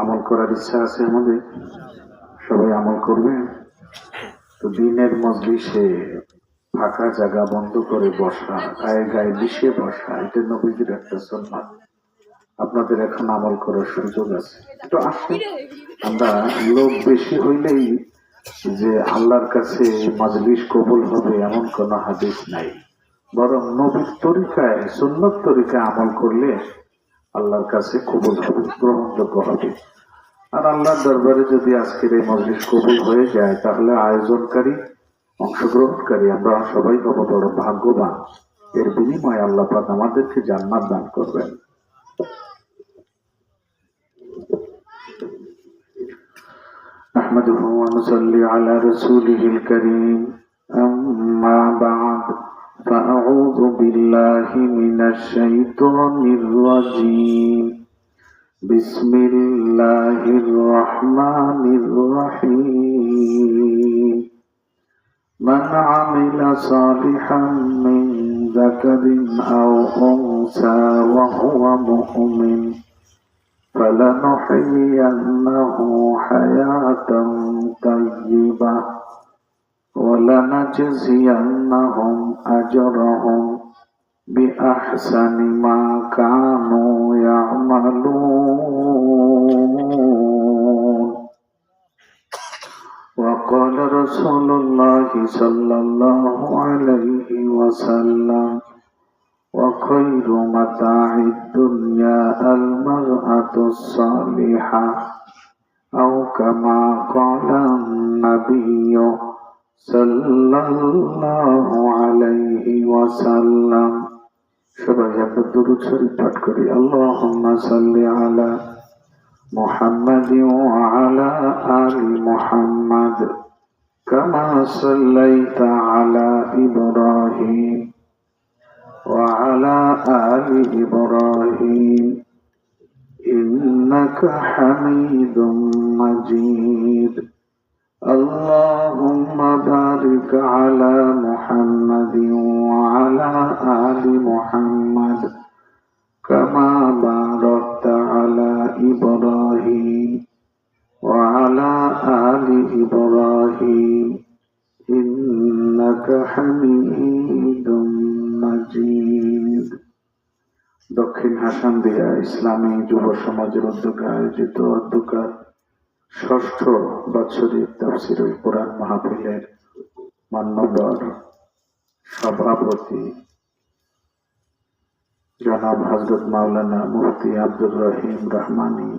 আমল করার ইচ্ছা আছে আমাদের, সবাই আমল করবে। তো দিনের মজলিসে ফাঁকা জায়গা বন্ধ করে বসা, গায়ে গায়ে মিশিয়ে বসা, এটা নবীজির একটা সুন্নাত। আপনাদের এখন আমল করার সুযোগ আছে, একটু আসেন। আমরা লোক বেশি হইলেই যে আল্লাহর কাছে মজলিস কবুল হবে এমন কোন হাদিস নাই, বরং নবীর তরিকায় সুন্নত তরিকায় আমল করলে আল্লাহর কাছে কবুল হবে, গ্রহণযোগ্য হবে। আর আল্লাহর দরবারে যদি আজকের এই মজলিস কবুল হয়ে যায়, তাহলে আয়োজনকারী, অংশগ্রহণকারী আমরা সবাই হব বড় ভাগ্যবান। এর বিনিময়ে আল্লাহ পাক আমাদেরকে জান্নাত দান করবেন। نحمده ونصلي على رسوله الكريم، أما بعد فأعوذ بالله من الشيطان الرجيم. بسم الله الرحمن الرحيم. من عمل صالحا من ذكر أو أنثى وهو مؤمن فلنحيينه حياة طيبة ولنجزينهم أجرهم بأحسن ما كانوا يعملون. وقال رسول الله صلى الله عليه وسلم: وخير متاع الدنيا المرأة الصالحة، أو كما قال النبي صلى الله عليه وسلم. সবাই একটা দুরূদ শরীফ পাঠ করি। আল্লাহুম্মা সাল্লি আলা মুহাম্মাদ ওয়া আলা আলি মুহাম্মাদ কামা সাল্লাইতা আলা ইব্রাহিম وعلى آل إبراهيم إنك حميد مجيد. اللهم بارك على محمد وعلى آل محمد كما باركت على إبراهيم وعلى آل إبراهيم إنك حميد مجيد. দক্ষিণ হাসানদিয়া ইসলামী যুব সমাজের উদ্যোগে আয়োজিত অধ্যকার ষষ্ঠ বাৎসরিক তাফসীরুল কুরআন মাহফিলের মান্যবর সভাপতি জনাব হযরত মাওলানা মুফতি আব্দুর রহিম রহমানী,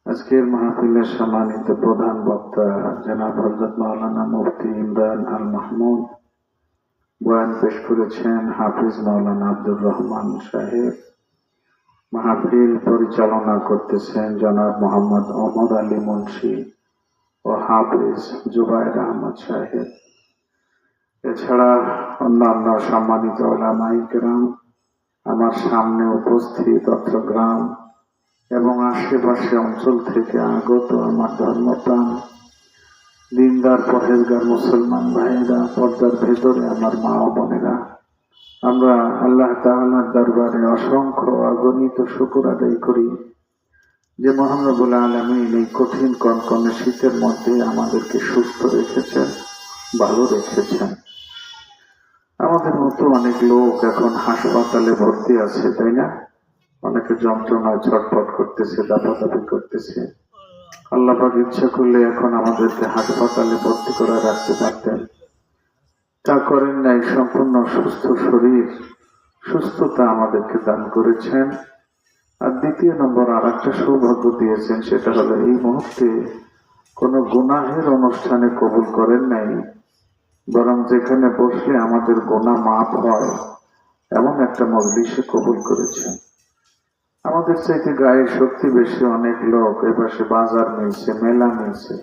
আজকের মাহফিলের সম্মানিত প্রধান বক্তা জনাব হযরত মাওলানা মুফতি ইমরান আল মাহমুদ, বয়ান পেশ করেছেন হাফিজ মাওলানা আব্দুর রহমান সাহেব, মাহফিল পরিচালনা করতেছেন জনাব মোহাম্মদ ওমর আলী মুন্সি ও হাফিজ জুবায়ের আহমদ সাহেব। এছাড়া অন্যান্য সম্মানিত উলামায়ে কেরাম, আমার সামনে উপস্থিত অত্র গ্রাম এবং আশেপাশে অঞ্চল থেকে আগত আমার ধর্মপ্রাণ দিনদার পরহেজগার মুসলমান ভাইয়েরা, পর্দার ভেতরে আমার মা ও বোনেরা, আমরা আল্লাহ তাআলার দরবারে অসংখ্য অগণিত শুকর আদায় করি যে মহান রব্বুল আলামিন এই কঠিন কনকনে শীতের মধ্যে আমাদেরকে সুস্থ রেখেছেন, ভালো রেখেছেন। আমাদের মতো অনেক লোক এখন হাসপাতালে ভর্তি আছে, তাই না? অনেকে যন্ত্রণায় ছটফট করতেছে, দাপাদাপি করতেছে। আল্লাহ পাক ইচ্ছা করলে এখন আমাদেরকে হাসপাতালে ভর্তি করে রাখতে পারতেন, তা করেন নাই। সম্পূর্ণ সুস্থ শরীর, সুস্থতা আমাদেরকে দান করেছেন। আর দ্বিতীয় নম্বর আর একটা সৌভাগ্য দিয়েছেন, সেটা হলো এই মুহূর্তে কোনো গুনাহের অনুষ্ঠানে কবুল করেন নাই, বরং যেখানে বসলে আমাদের গুনাহ মাফ হয় এমন একটা মজলিসে কবুল করেছেন। আমাদের চাইতে গায়ে শক্তি বেশি অনেক লোক এপাশে বাজার মিলছে, মেলা মিলছে।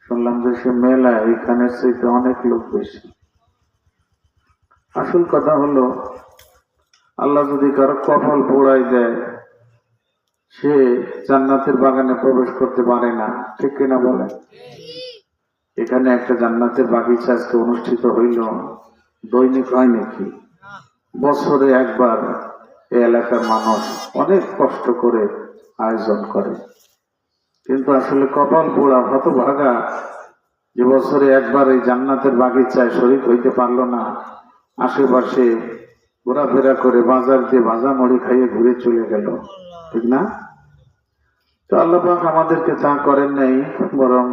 শুনলাম যে সে মেলা এখানের চাইতে অনেক লোক বেশি। আসল কথা হলো, আল্লাহ যদি কারো কপাল পোড়াই দেয়, সে জান্নাতের বাগানে প্রবেশ করতে পারে না, ঠিক কিনা বলেন? এখানে একটা জান্নাতের বাগিচা আজকে অনুষ্ঠিত হইল, দৈনিক হয় নাকি? বছরে একবার এই এলাকার মানুষ অনেক কষ্ট করে আয়োজন করে। কিন্তু আসলে কপাল পোড়া হতভাগা যে বছরে একবার এই জান্নাতের বাগিচায় শরীক হইতে পারলো না, আশেপাশে ঘোরাফেরা করে বাজার দিয়ে ভাজা মুড়ি খাইয়ে ঘুরে চলে গেল। ঠিক না? তো আল্লাহ পাক আমাদেরকে তা করেন নাই, বরং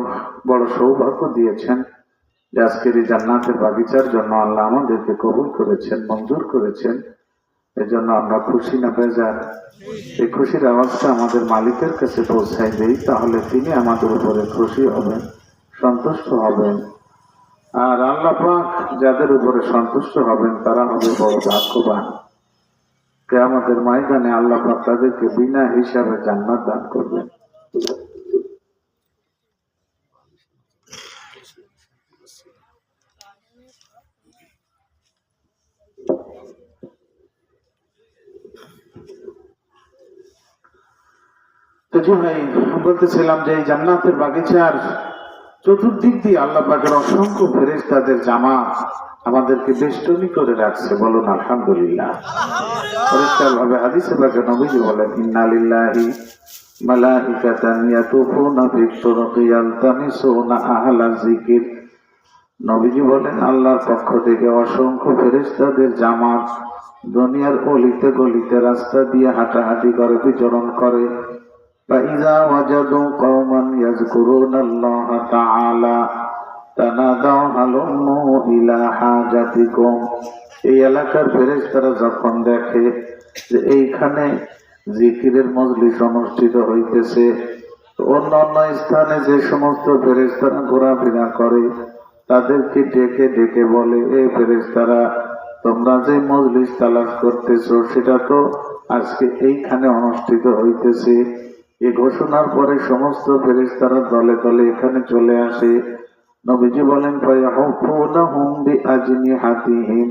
বড় সৌভাগ্য দিয়েছেন যে আজকের এই জান্নাতের বাগিচার জন্য আল্লাহ আমাদেরকে কবুল করেছেন, মঞ্জুর করেছেন। এই জন্য আমরা খুশি না বেজার? এই খুশির আওয়াজটা আমাদের মালিকের কাছে পৌঁছাই দেই, তাহলে তিনি আমাদের উপরে খুশি হবেন, সন্তুষ্ট হবেন। আর আল্লাহ পাক যাদের উপরে সন্তুষ্ট হবেন তারা হবে বড় ভাগ্যবান। কিয়ামতের ময়দানে আল্লাহ পাক তাদেরকে বিনা হিসাবে জান্নাত দান করবেন। তো জি ভাই, বলতেছিলাম যে এই জান্নাতের বাগিচার চতুর্দিক দিয়ে আল্লাহ পাকের অসংখ্য ফেরেশতাদের জামাত আমাদেরকে বেষ্টনী করে রাখছে। বলুন আলহামদুলিল্লাহ। পরিষ্কার ভাবে হাদিসে পাকে নবীজি বলেন, ইন্না লিল্লাহি মালাইকাতান ইয়াতুফুনা ফিত তুরুকি ইয়ালতামিসুনা আহলা যিকির। নবীজি বলেন, আল্লাহর পক্ষ থেকে অসংখ্য ফেরেশতাদের জামাত দুনিয়ার অলিতে গলিতে রাস্তা দিয়ে হাঁটাহাঁটি করে, বিচরণ করে। فإذا وجدوا قوما يذكرون الله تعالى تنادوا هلموا إلى حاجتكم। এই এলাকার ফেরেশতারা যখন দেখে যে এইখানে জিকিরের মজলিস অনুষ্ঠিত হইতেছে, অন্যান্য স্থানে যে সমস্ত ফেরেশতারা ঘোরাফেরা করে তাদেরকে ডেকে ডেকে বলে, এই ফেরেশতারা তোমরা যে মজলিস তালাশ করতেছো সেটা তো আজকে এইখানে অনুষ্ঠিত হইতেছে। এই ঘোষণার পরে সমস্ত ফেরেশতারা দলে দলে এখানে চলে আসে। নবীজি বলেন, ফায়াহুফুনাহুম বিআজনিহাতিহিম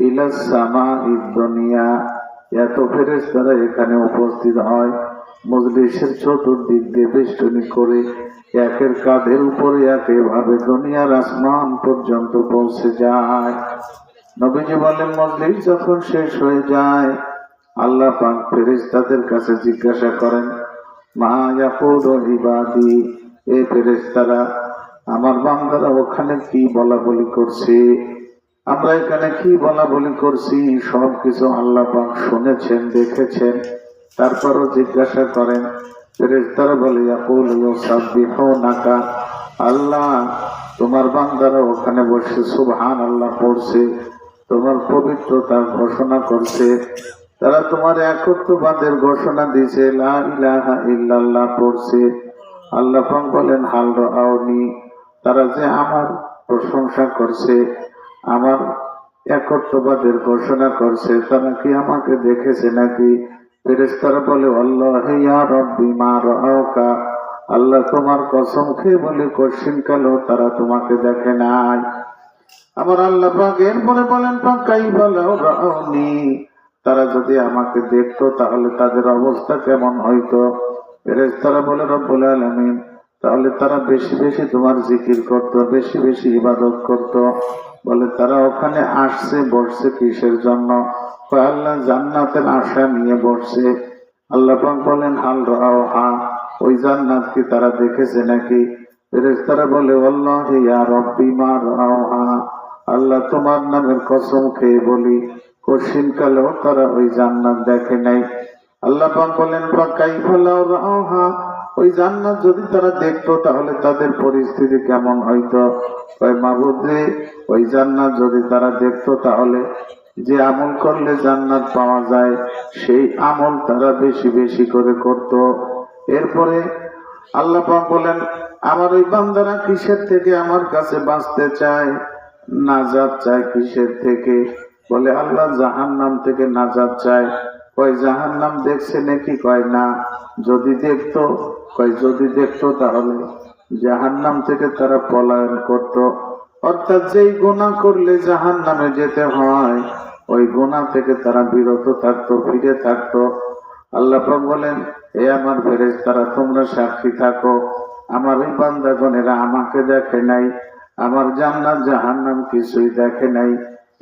ইলাস সামাঈদ দুনিয়া। এত ফেরেশতারা এখানে উপস্থিত হয়, মজলিসের চতুর্দিক দিয়ে বেষ্টনী করে একের কাঁধের উপরে এক এভাবে দুনিয়ার আসমান পর্যন্ত পৌঁছে যায়। নবীজি বলেন, মজলিস যখন শেষ হয়ে যায় আল্লাহ পাক ফেরেশতাদের কাছে জিজ্ঞাসা করেন, মা ইয়াকুলু ইবাদি, এই ফেরেশতারা আমার বান্দারা ওখানে কি বলা বলি করছে, আমরা এখানে কি বলা বলি করছি সব কিছু আল্লাহ পাক শুনেছেন, দেখেছেন। তারপরও জিজ্ঞাসা করেন। ফেরেশতারা বলে, ইয়াকুলু ইউসাব্বিহুনাকা, আল্লাহ তোমার বান্দারা ওখানে বসে সুবহানাল্লাহ পড়ছে, তোমার পবিত্রতার ঘোষণা করছে, তারা তোমার একত্ববাদের ঘোষণা দিয়েছে, লা ইলাহা ইল্লাল্লাহ পড়ছে। আল্লাহ পাক বলেন, হাল রাআউনি, তারা যে আমার প্রশংসা করছে, আমার একত্ববাদের ঘোষণা করছে, তারা কি আমাকে দেখেছে নাকি? ফেরেশতারা বলে, আল্লাহি ইয়া রাব্বি মা রাআউকা, আল্লাহ তোমার কসম খেয়ে বলে কঠিন কালো তারা তোমাকে দেখে নাই। আমার আল্লাহ পাক এরপরে বলেন, কাইফা লাউ রাআউনি, তারা যদি আমাকে দেখতো তাহলে তাদের অবস্থা কেমন হইতো? ফেরেশতারা বলে, রব্বুল আলামিন, তাহলে তারা বেশি বেশি তোমার জিকির করত, বেশি বেশি ইবাদত করত। বলে, তারা ওখানে আসছে বসছে কিসের জন্য? আল্লাহ জান্নাতের আশা নিয়ে বসছে। আল্লাহ পাক বলেন, হাল রাআহা, ওই জান্নাত কি তারা দেখেছে নাকি? ফেরেশতারা বলে, আল্লাহি ইয়া রাব্বি মা রাআহা, আল্লাহ তোমার নামের কসম খেয়ে বলি কঠিন কালেও তারা ওই জান্নাত দেখে নাই। আল্লাহ পাক বলেন, কাইফা লাউ রাআহা, ওই জান্নাত যদি তারা দেখতো তাহলে তাদের পরিস্থিতি কেমন হইতো? ওই মাবুদ রে, ওই জান্নাত যদি তারা দেখতো তাহলে যে আমল করলে জান্নাত পাওয়া যায় সেই আমল তারা বেশি বেশি করে করত। এরপরে আল্লাহ পাক বলেন, আমার ওই বান্দারা কিসের থেকে আমার কাছে বাঁচতে চায়, নাজাত চায় কিসের থেকে? বলে, আল্লাহ জাহান্নাম থেকে নাজাত চায়। কয় জাহান্নাম দেখছে নাকি? কয় না। যদি দেখতো, কয় যদি দেখতো তাহলে জাহান্নাম থেকে তারা পলায়ন করত। অর্থাৎ যেই গুনাহ করলে জাহান্নামে যেতে হয় ওই গুনাহ থেকে তারা বিরত থাকতো, ফিরে থাকতো। আল্লাহ পাক বলেন, এ আমার ফেরেশতারা তোমরা সাক্ষী থাকো, আমার এই বান্দাগণেরা আমাকে দেখে নাই, আমার জান্নাত জাহান্নাম কিছুই দেখে নাই,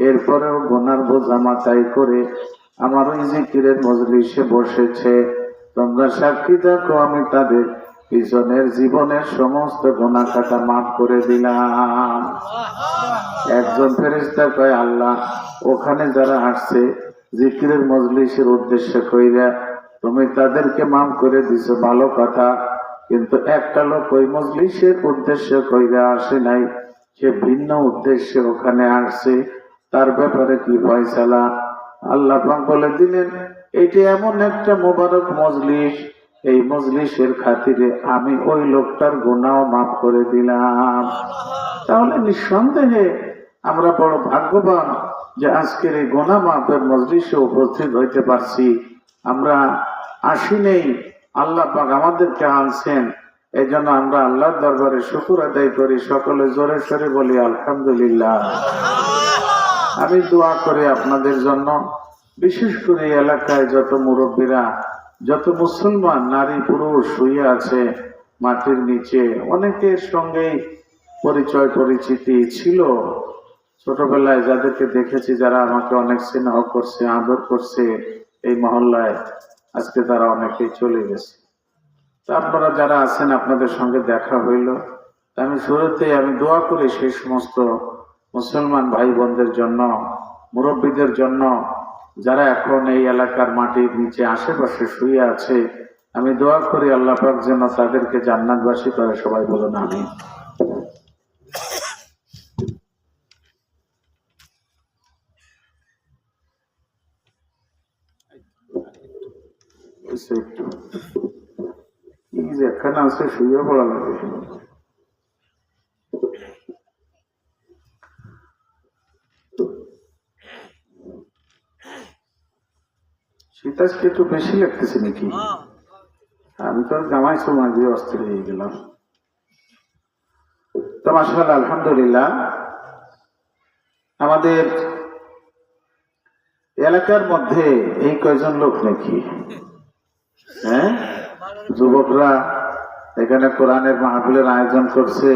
এরপরেও গুনার বোঝা মাথায় করে আমার ওই জিকিরের মজলিসে বসেছে। তোমরা সাক্ষী থাকো আমি তাদের পিছনের জীবনের সমস্ত গুনাহ খাতা মাফ করে দিলাম। একজন ফেরেশতা কয়, আল্লাহ, ওখানে যারা আসছে জিকিরের মজলিসের উদ্দেশ্য কইরা তুমি তাদেরকে মাফ করে দিছো, ভালো কথা, কিন্তু একটা লোক ওই মজলিসের উদ্দেশ্য কইরা আসে নাই, সে ভিন্ন উদ্দেশ্যে ওখানে আসছে, তার ব্যাপারে কি ফয়সালা? আল্লাহ পাক বলে দিলেন, এটি এমন একটা মোবারক মজলিস, এই মজলিসের খাতিরে আমি ওই লোকটার গুনাহ মাফ করে দিলাম। তাহলে নিঃসন্দেহে আমরা বড় ভাগ্যবান যে আজকের এই গুনাহ মাফের মজলিসে উপস্থিত হইতে পারছি। আমরা আসি নেই, আল্লাহ পাক আমাদেরকে আনছেন, এই জন্য আমরা আল্লাহর দরবারে শুকর আদায় করি। সকলে জোরে সরে বলি আলহামদুলিল্লাহ। আমি দোয়া করি আপনাদের জন্য, বিশেষ করে এলাকায় যত মুরব্বীরা, যত মুসলমান নারী পুরুষ শুয়ে আছে মাটির নিচে, অনেকের সঙ্গেই পরিচয় পরিচিতি ছিল ছোটবেলায়, যাদেরকে দেখেছি, যারা আমাকে অনেক স্নেহ করছে, আদর করছে এই মহল্লায়, আজকে তারা অনেকেই চলে গেছে। তা আপনারা যারা আছেন, আপনাদের সঙ্গে দেখা হইল। আমি শুরুতে আমি দোয়া করি সেই সমস্ত মুসলমান ভাই বোনদের জন্য, মুরব্বীদের জন্য, যারা এখন এই এলাকার মাটির নিচে আশেপাশে শুয়ে আছে। আমি দোয়া করি আল্লাহ পাক যেন তাদেরকে জান্নাতবাসী করে। সবাই বলুন আমিন। এখানে আছে শুয়ে পড়া লাগে। শীত আজকে একটু বেশি লাগতেছে নাকি? আমি তো জামাই সময় দিয়ে অস্থির হয়ে গেলাম। তো মাশাআল্লাহ, আলহামদুলিল্লাহ, আমাদের এলাকার মধ্যে এই কয়জন লোক নাকি, হ্যাঁ, যুবকরা এখানে কোরআনের মাহফিলের আয়োজন করছে,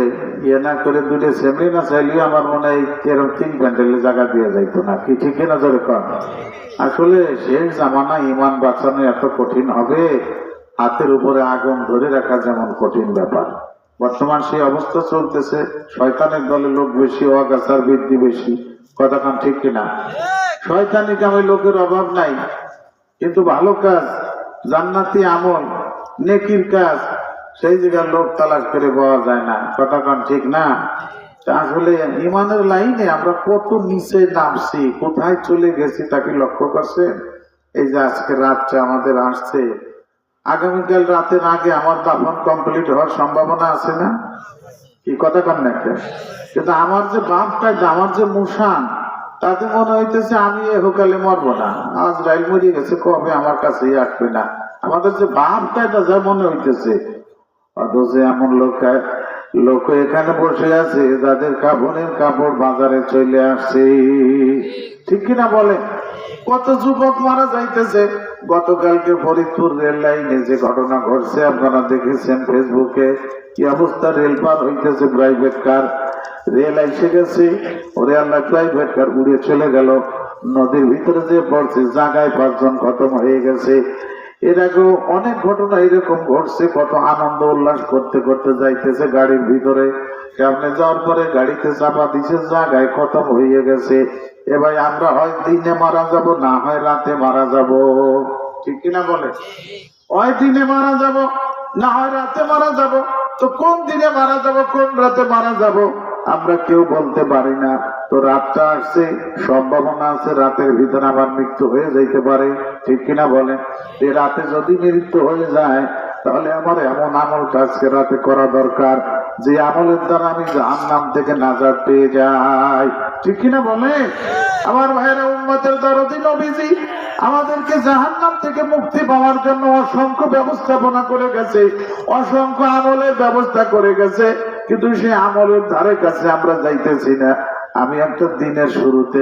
ইয়ে না করে দুটো সেমরি না চাইলেও আমার মনে হয় এরকম 3 প্যান্ডেলের জায়গা দিয়ে যাইতো না, কি ঠিক না ধরে কর? আসলে শেষ জামানা ইমান বাঁচানো এত কঠিন হবে, হাতের উপরে আগুন ধরে রাখা যেমন কঠিন ব্যাপার। বর্তমান সেই অবস্থা চলতেছে, শয়তানের দলে লোক বেশি, অগাছার বৃদ্ধি বেশি। কথা কান ঠিক কিনা? শয়তানি কামে লোকের অভাব নাই, কিন্তু ভালো কাজ, জান্নাতি আমল, নেকির কাজ, সেই জায়গায় লোক তালাশ করে পাওয়া যায় না। কথা কান ঠিক না? আসলে ইমানের লাইনে আমরা কত নিচে নামছি, কোথায় চলে গেছি তাকে লক্ষ্য করছেন? এই যে আজকে রাতটা আমাদের আসছে, আগামীকাল রাতের আগে আমার দাফন কমপ্লিট হওয়ার সম্ভাবনা আছে না? কি কথা কন না? কিন্তু আমার যে বাপটা, আমার যে মুসান, তাতে মনে হইতেছে আমি এহকালে মরবো না, আজ রাইল মরিয়ে গেছে, কবে আমার কাছেই আসবে না। আমাদের যে বাপটা, যা মনে হইতেছে, অথচ এমন লোক এখানে বসে আছে যাদের কাপড়ের কাপড় বাজারে চলে আসছে। ঠিক কিনা বলে? কত যুবক মারা যাইতেছে। গতকালকে ফরিদপুর রেল লাইনে যে ঘটনা ঘটছে আপনারা দেখেছেন ফেসবুকে, কি অবস্থা, রেল পার হইতেছে প্রাইভেট কার, রেল এসে গেছে, ওরে আল্লাহ, প্রাইভেট কার উড়ে চলে গেল, নদীর ভিতরে যে পড়ছে, জায়গায় 5 জন খতম হয়ে গেছে। এর আগেও অনেক ঘটনা এরকম ঘটছে, কত আনন্দ উল্লাস করতে করতে যাইতেছে গাড়ির ভিতরে, সামনে যাওয়ার পরে গাড়িতে চাপা দিছে, জায়গায় খতম হয়ে গেছে। এবার আমরা হয় দিনে মারা যাব, না হয় রাতে মারা যাব। ঠিক কিনা বলে? হয় দিনে মারা যাব, না হয় রাতে মারা যাব। তো কোন দিনে মারা যাব, কোন রাতে মারা যাব, আমরা কেউ বলতে পারি না। তো রাতটা আসছে, সম্ভাবনা আছে রাতের ভিতরে আবার মৃত্যু হয়ে যাইতে পারে। ঠিক কিনা বলেন? এই রাতে যদি মৃত্যু হয়ে যায়, তাহলে আমার এমন আমলটা আজকে রাতে করা দরকার, যে আমলের দ্বারা আমি জাহান্নাম থেকে নাজাত পেয়ে যাই। ঠিক কিনা বলে? আমার ভাইরা, উম্মতের দরদি নবীজি আমাদেরকে জাহান্নাম থেকে মুক্তি পাওয়ার জন্য অসংখ্য ব্যবস্থাপনা করে গেছে, অসংখ্য আমলের ব্যবস্থা করে গেছে, কিন্তু সেই আমলের ধারে কাছে আমরা যাইতেছি না। আমি একটা দিনের শুরুতে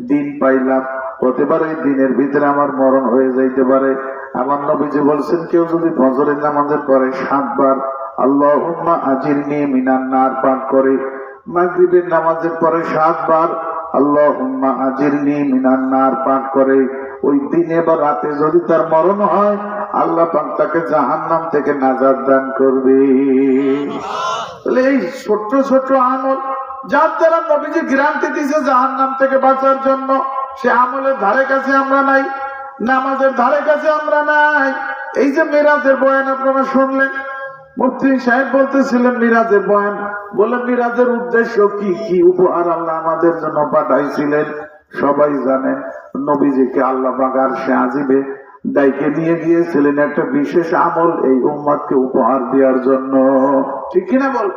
দিন পাইলাম, হতে পারে এই দিনের ভিতরে আমার মরণ হয়ে যাইতে পারে। আমার নবীজি বলছেন, কেউ যদি ফজরের নামাজের পরে 7 বার আল্লাহুম্মা আজিরনি মিনান নার পাঠ করে, মাগরিবের নামাজের পরে 7 বার আল্লাহুম্মা আজিরনি মিনান নার পাঠ করে, ওই দিনে বা রাতে যদি তার মরণ হয়, আল্লাহ পাক তাকে জাহান্নাম থেকে নাজাত দান করবে। এই ছোট্ট ছোট্ট আমল যার দ্বারা নবীজি গ্যারান্টি দিয়েছে জাহান্নাম থেকে বাঁচার জন্য, সে আমলের ধারে কাছে আমরা নাই, নামাজের ধারে কাছে আমরা নাই। এই যে মিরাজের বয়ান আপনারা শুনলেন, মুফতি সাহেব বলতেছিলেন মিরাজের বয়ান, বলে মিরাজের উদ্দেশ্য কি, কি উপহার আল্লাহ আমাদের জন্য পাঠাইছিলেন। সবাই জানেন নবীজিকে আল্লাহ পাক আরশে আজিমে ডাইকে নিয়ে গিয়েছিলেন একটা বিশেষ আমল এই উম্মতকে উপহার দেওয়ার জন্য, ঠিক কিনা বল?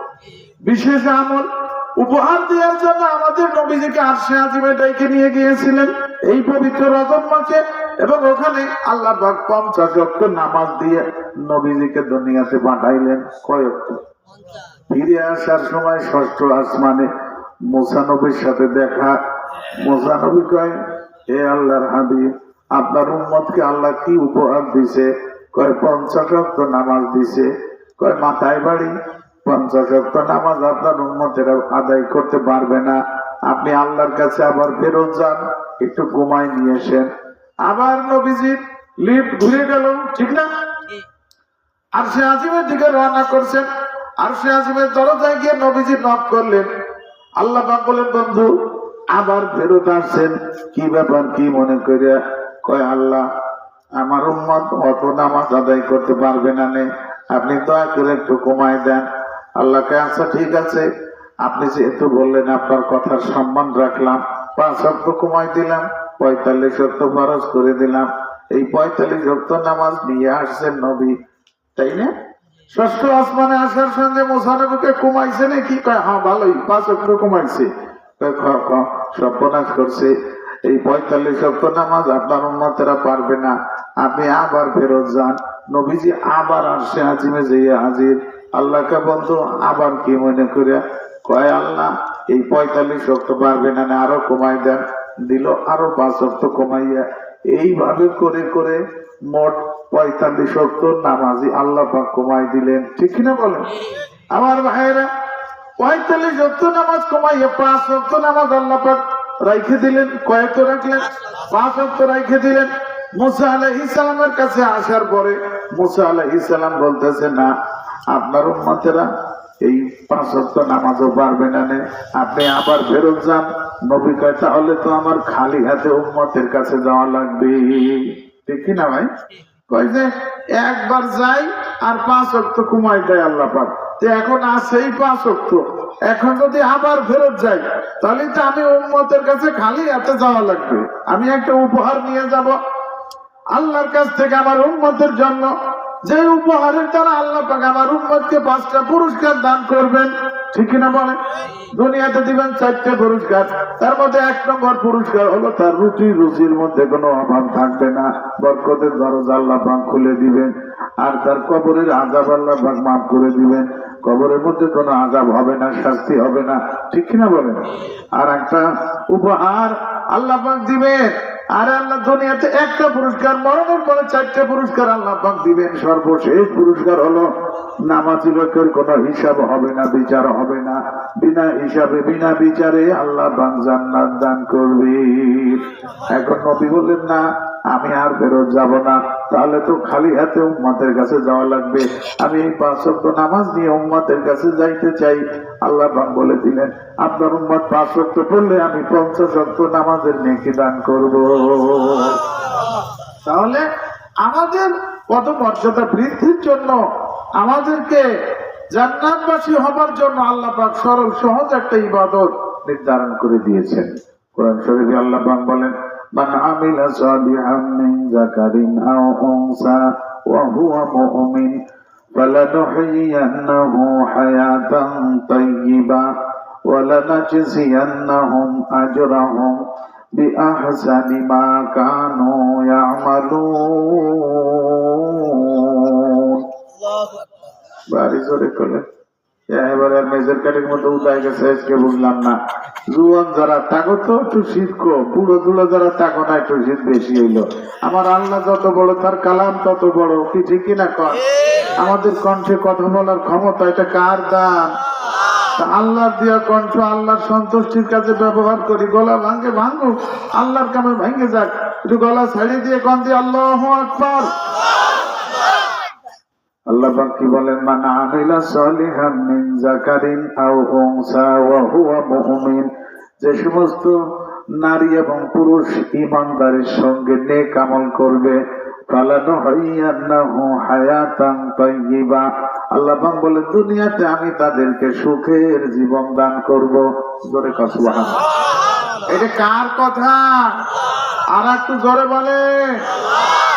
বিশেষ আমল উপহার দেওয়ার জন্য আমাদের নবীজিকে আরশে আজিমে ডাইকে নিয়ে গিয়েছিলেন এই পবিত্র রজব মাসে, এবং ওখানে আল্লাহ পাক 50 ওয়াক্ত নামাজ দিয়ে নবীজিকে দুনিয়াতে পাঠাইলেন। কয় ওয়াক্ত? ফিরে আসার সময় ষষ্ঠ আসমানে মুসা নবীর সাথে দেখা। মুসা নবী কয়, হে আল্লাহর হাবিব, আপনার উম্মতকে আল্লাহ কি উপহার দিছে? কয় 50 ওয়াক্ত নামাজ দিছে। কয় মাথায় বাড়ি, 50 ওয়াক্ত নামাজ আপনার উম্মতেরা আদায় করতে পারবে না, আপনি আল্লাহর কাছে আবার ফেরত যান, একটু ঘুমাই নিয়ে এসেন। আবার নবীজির লিফট ঘুরে গেল, ঠিক না? আরশে আজিমের দিকে রওনা করছেন। আরশে আজিমের দরজায় গিয়ে নবীজি নক করলেন। আল্লাহ পাক বলেন, বন্ধু আবার ফেরত আসছেন, কি ব্যাপার, কি মনে করে? কয় আল্লাহ, আমার উম্মত অত নামাজ আদায় করতে পারবে না, আপনি দয়া করে একটু কমায় দেন। আল্লাহকে, আচ্ছা ঠিক আছে, আপনি যেহেতু বললেন আপনার কথার সম্মান রাখলাম, 5 ওয়াক্ত কমাই দিলাম, 45 ওয়াক্ত ফরজ করে দিলাম। এই 45 ওয়াক্ত নামাজ নিয়ে আসছেন নবী, তাই না? ষষ্ঠ আসমানে আসার সঙ্গে মুসা নবীকে কমাইছে নাকি? কয় হ্যাঁ ভালোই, 5 ওয়াক্ত কমাইছে। সর্বনাশ করছে, এই 45 ওয়াক্ত নামাজ আপনার উম্মতেরা পারবে না, আপনি আবার ফেরত যান। নবীজি আবার আরশে আজিমে যেয়ে হাজির। আল্লাহকে বন্ধু আবার কি মনে করে? কয় আল্লাহ, এই 45 ওয়াক্ত পারবে না, আরো কমাই দেন। দিল আরো 5 ওয়াক্ত কমাইয়া। এইভাবে করে করে মোট 45 ওয়াক্ত নামাজি আল্লাহ পাক কমাই দিলেন, ঠিক কিনা বলেন? আমার ভাইয়েরা, 45 ওয়াক্ত নামাজ কমাইয়া 5 ওয়াক্ত নামাজ আল্লাহ পাক রাইখে দিলেন। কয়েকটা রাখলেন? 5 ওয়াক্ত রাইখে দিলেন। মুসা আলাইহিস সালামের কাছে আসার পরে মুসা আলাইহিস সালাম বলতেছে, না, আপনার উম্মতেরা এই 5 ওয়াক্ত নামাজও পারবে না, আপনি আবার ফেরত যান। নবী কয়, তাহলে তো আমার খালি হাতে উম্মতের কাছে যাওয়া লাগবে, ঠিক কিনা ভাই? কয় যে একবার যাই আর 5 ওয়াক্ত কমাই দেয় আল্লাহ পাক, এখন আছেই 5 ওয়াক্ত, এখন যদি আবার ফেরত যাই তাহলে তো আমি উম্মতের কাছে খালি হাতে যাওয়া লাগবে। আমি একটা উপহার নিয়ে যাব আল্লাহর কাছ থেকে আমার উম্মতের জন্য, যে উপহারের দ্বারা আল্লাহ পাক আমার উম্মতকে 5টা পুরস্কার দান করবেন, ঠিক কিনা বলেন? দুনিয়াতে দিবেন 4টা পুরস্কার, তার মধ্যে 1 নম্বর পুরস্কার হলো তার রুজির মধ্যে কোনো অভাব থাকবে না, বরকতের দরজা আল্লাহ পাক খুলে দিবেন, আর তার কবরের আযাব আল্লাহ পাক মাফ করে দিবেন। কবরের মধ্যে কোনো আযাব হবে না, শাস্তি হবে না, ঠিক কিনা বলেন? আর একটা উপহার আল্লাহ পাক দিবেন, আর আল্লাহ দুনিয়াতে 1টা পুরস্কার, মরণের পরে 4টা পুরস্কার আল্লাহ পাক দিবেন। সর্বশেষ পুরস্কার হলো নামাজি লোকের কোনো হিসাব হবে না, বিচার হবে না, বিনা হিসাবে বিনা বিচারে আল্লাহ পাক জান্নাত দান করবে। এখন নবী বললেন, না, আমি আর ফেরত যাব না, তাহলে তো খালি হাতে উম্মতের কাছে যাওয়া লাগবে, আমি 5 ওয়াক্ত নামাজ নিয়ে উম্মতের কাছে যাইতে চাই। আল্লাহ পাক বলে দিলেন, আপনার উম্মত 5 ওয়াক্ত পড়লে আমি 50 ওয়াক্ত নামাজের নেকি দান করব। তাহলে আমাদের কত মর্যাদা বৃদ্ধির জন্য, আমাদেরকে জান্নাতবাসী হবার জন্য আল্লাহ পাক সরল সহজ একটা ইবাদত নির্ধারণ করে দিয়েছেন। কোরআন শরীফে আল্লাহ পাক বলেন, মান আমিলা সালিহাম মিন যাকারিন আও উনসা ওয়া হুয়া মুমিন ফালানুহয়িয়ান্নাহু হায়াতান তাইয়্যিবা ওয়া লানাজজিয়ান্নাহুম আজরাহুম বিআহসানি মা কানু ইয়ামালুন। বাড়ি জোরে করলেন, এবারে মেজর কাটের মতো উঠাই গেছে, আজকে বুঝলাম না। জুয়ান যারা তাকো তো একটু শিখো, বুড়ো দুলো যারা তাকো না একটু শীত বেশি হইলো। আমার আল্লাহ যত বড়, তার কালাম তত বড়, কি ঠিক কিনা কর? আমাদের কণ্ঠে কথা বলার ক্ষমতা, এটা কার দান? আল্লাহর দিয়া কণ্ঠ আল্লাহর সন্তুষ্টির কাছে ব্যবহার করি। গলা ভাঙ্গে ভাঙ্গুক, আল্লাহর কামে ভাঙ্গে যাক, একটু গলা ছাড়িয়ে দিয়ে কন দিয়ে আল্লাহু আকবার। আল্লাহ পাক কি বলেন, মান আমিলা সালিহাম মিন যাকারিন আও উনসা ওয়া হুয়া মুমিন, যে সমস্ত নারী এবং পুরুষ ঈমানদারির সঙ্গে নেক আমল করবে, ফালানুহয়িয়ান্নাহু হায়াতান তাইয়্যিবা, আল্লাহ পাক বলে দুনিয়াতে আমি তাদেরকে সুখের জীবন দান করব। জোরে কও সুবহানাল্লাহ। এটা কার কথা? আর একটু জোরে বলে।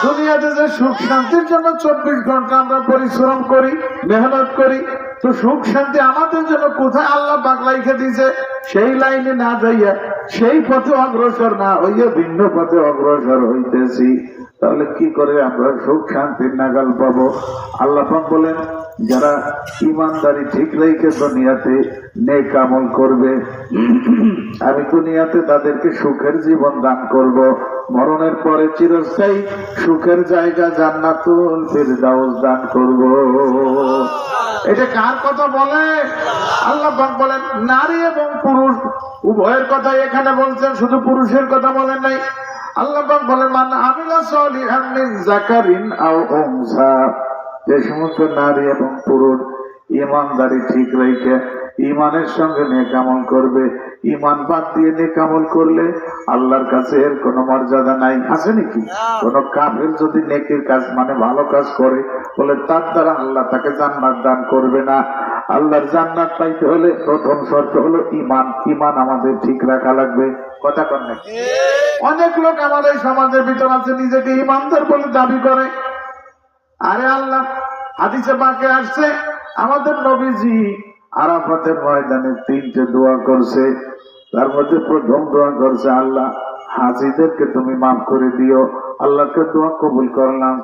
দুনিয়াতে যে সুখ শান্তির জন্য 24 ঘন্টা আমরা পরিশ্রম করি, মেহনত করি, তো সুখ শান্তি আমাদের জন্য কোথায় আল্লাহ পাক রাইখা দিয়েছে? সেই লাইনে না যাইয়া, সেই পথে অগ্রসর না হইয়া ভিন্ন পথে অগ্রসর হইতেছি, তাহলে কি করে আমরা সুখ শান্তির নাগাল পাবো? আল্লাহ পাক বলেন, যারা ঈমানদারি ঠিক রেখে দুনিয়াতে নেক আমল করবে, আমি দুনিয়াতে তাদেরকে সুখের জীবন দান করব, মরণের পরে চিরস্থায়ী সুখের জায়গা জান্নাতুল ফিরদাউস দান করব। এটা কার কথা বলে? আল্লাহ পাক বলেন নারী এবং পুরুষ উভয়ের কথা এখানে বলছেন, শুধু পুরুষের কথা বলেন নাই। আল্লাহ পাক বলেন, মান আমিলা সালিহান মিন যাকারিন আও উনসা, যে সমস্ত নারী এবং পুরুষ ঈমানদারি ঠিক রেখে ঈমানের সঙ্গে নেক আমল করবে। ঈমান বাদ দিয়ে নেক আমল করলে আল্লাহর কাছে এর কোনো মর্যাদা নাই। আছে নাকি? কোন কাফের যদি নেকির কাজ মানে ভালো কাজ করে, বলে তার দ্বারা আল্লাহ তাকে জান্নাত দান করবে না। আল্লাহর জান্নাত পাইতে হলে প্রথম শর্ত হলো ঈমান। ঈমান আমাদের ঠিক রাখা লাগবে। কথা কন নাকি? অনেক লোক আমাদের সমাজের ভিতর আছে, নিজেকে ঈমানদার বলে দাবি করে। আরে আল্লাহ হাদিসে পাকে আসছে, আমাদের নবীজি আরাফাতের ময়দানে 3টে দোয়া করছে। তার মধ্যে প্রথম দোয়া করছে, আল্লাহ হাজিদেরকে তুমি মাফ করে দিও। আল্লাহকে দোয়া কবুল করলাম।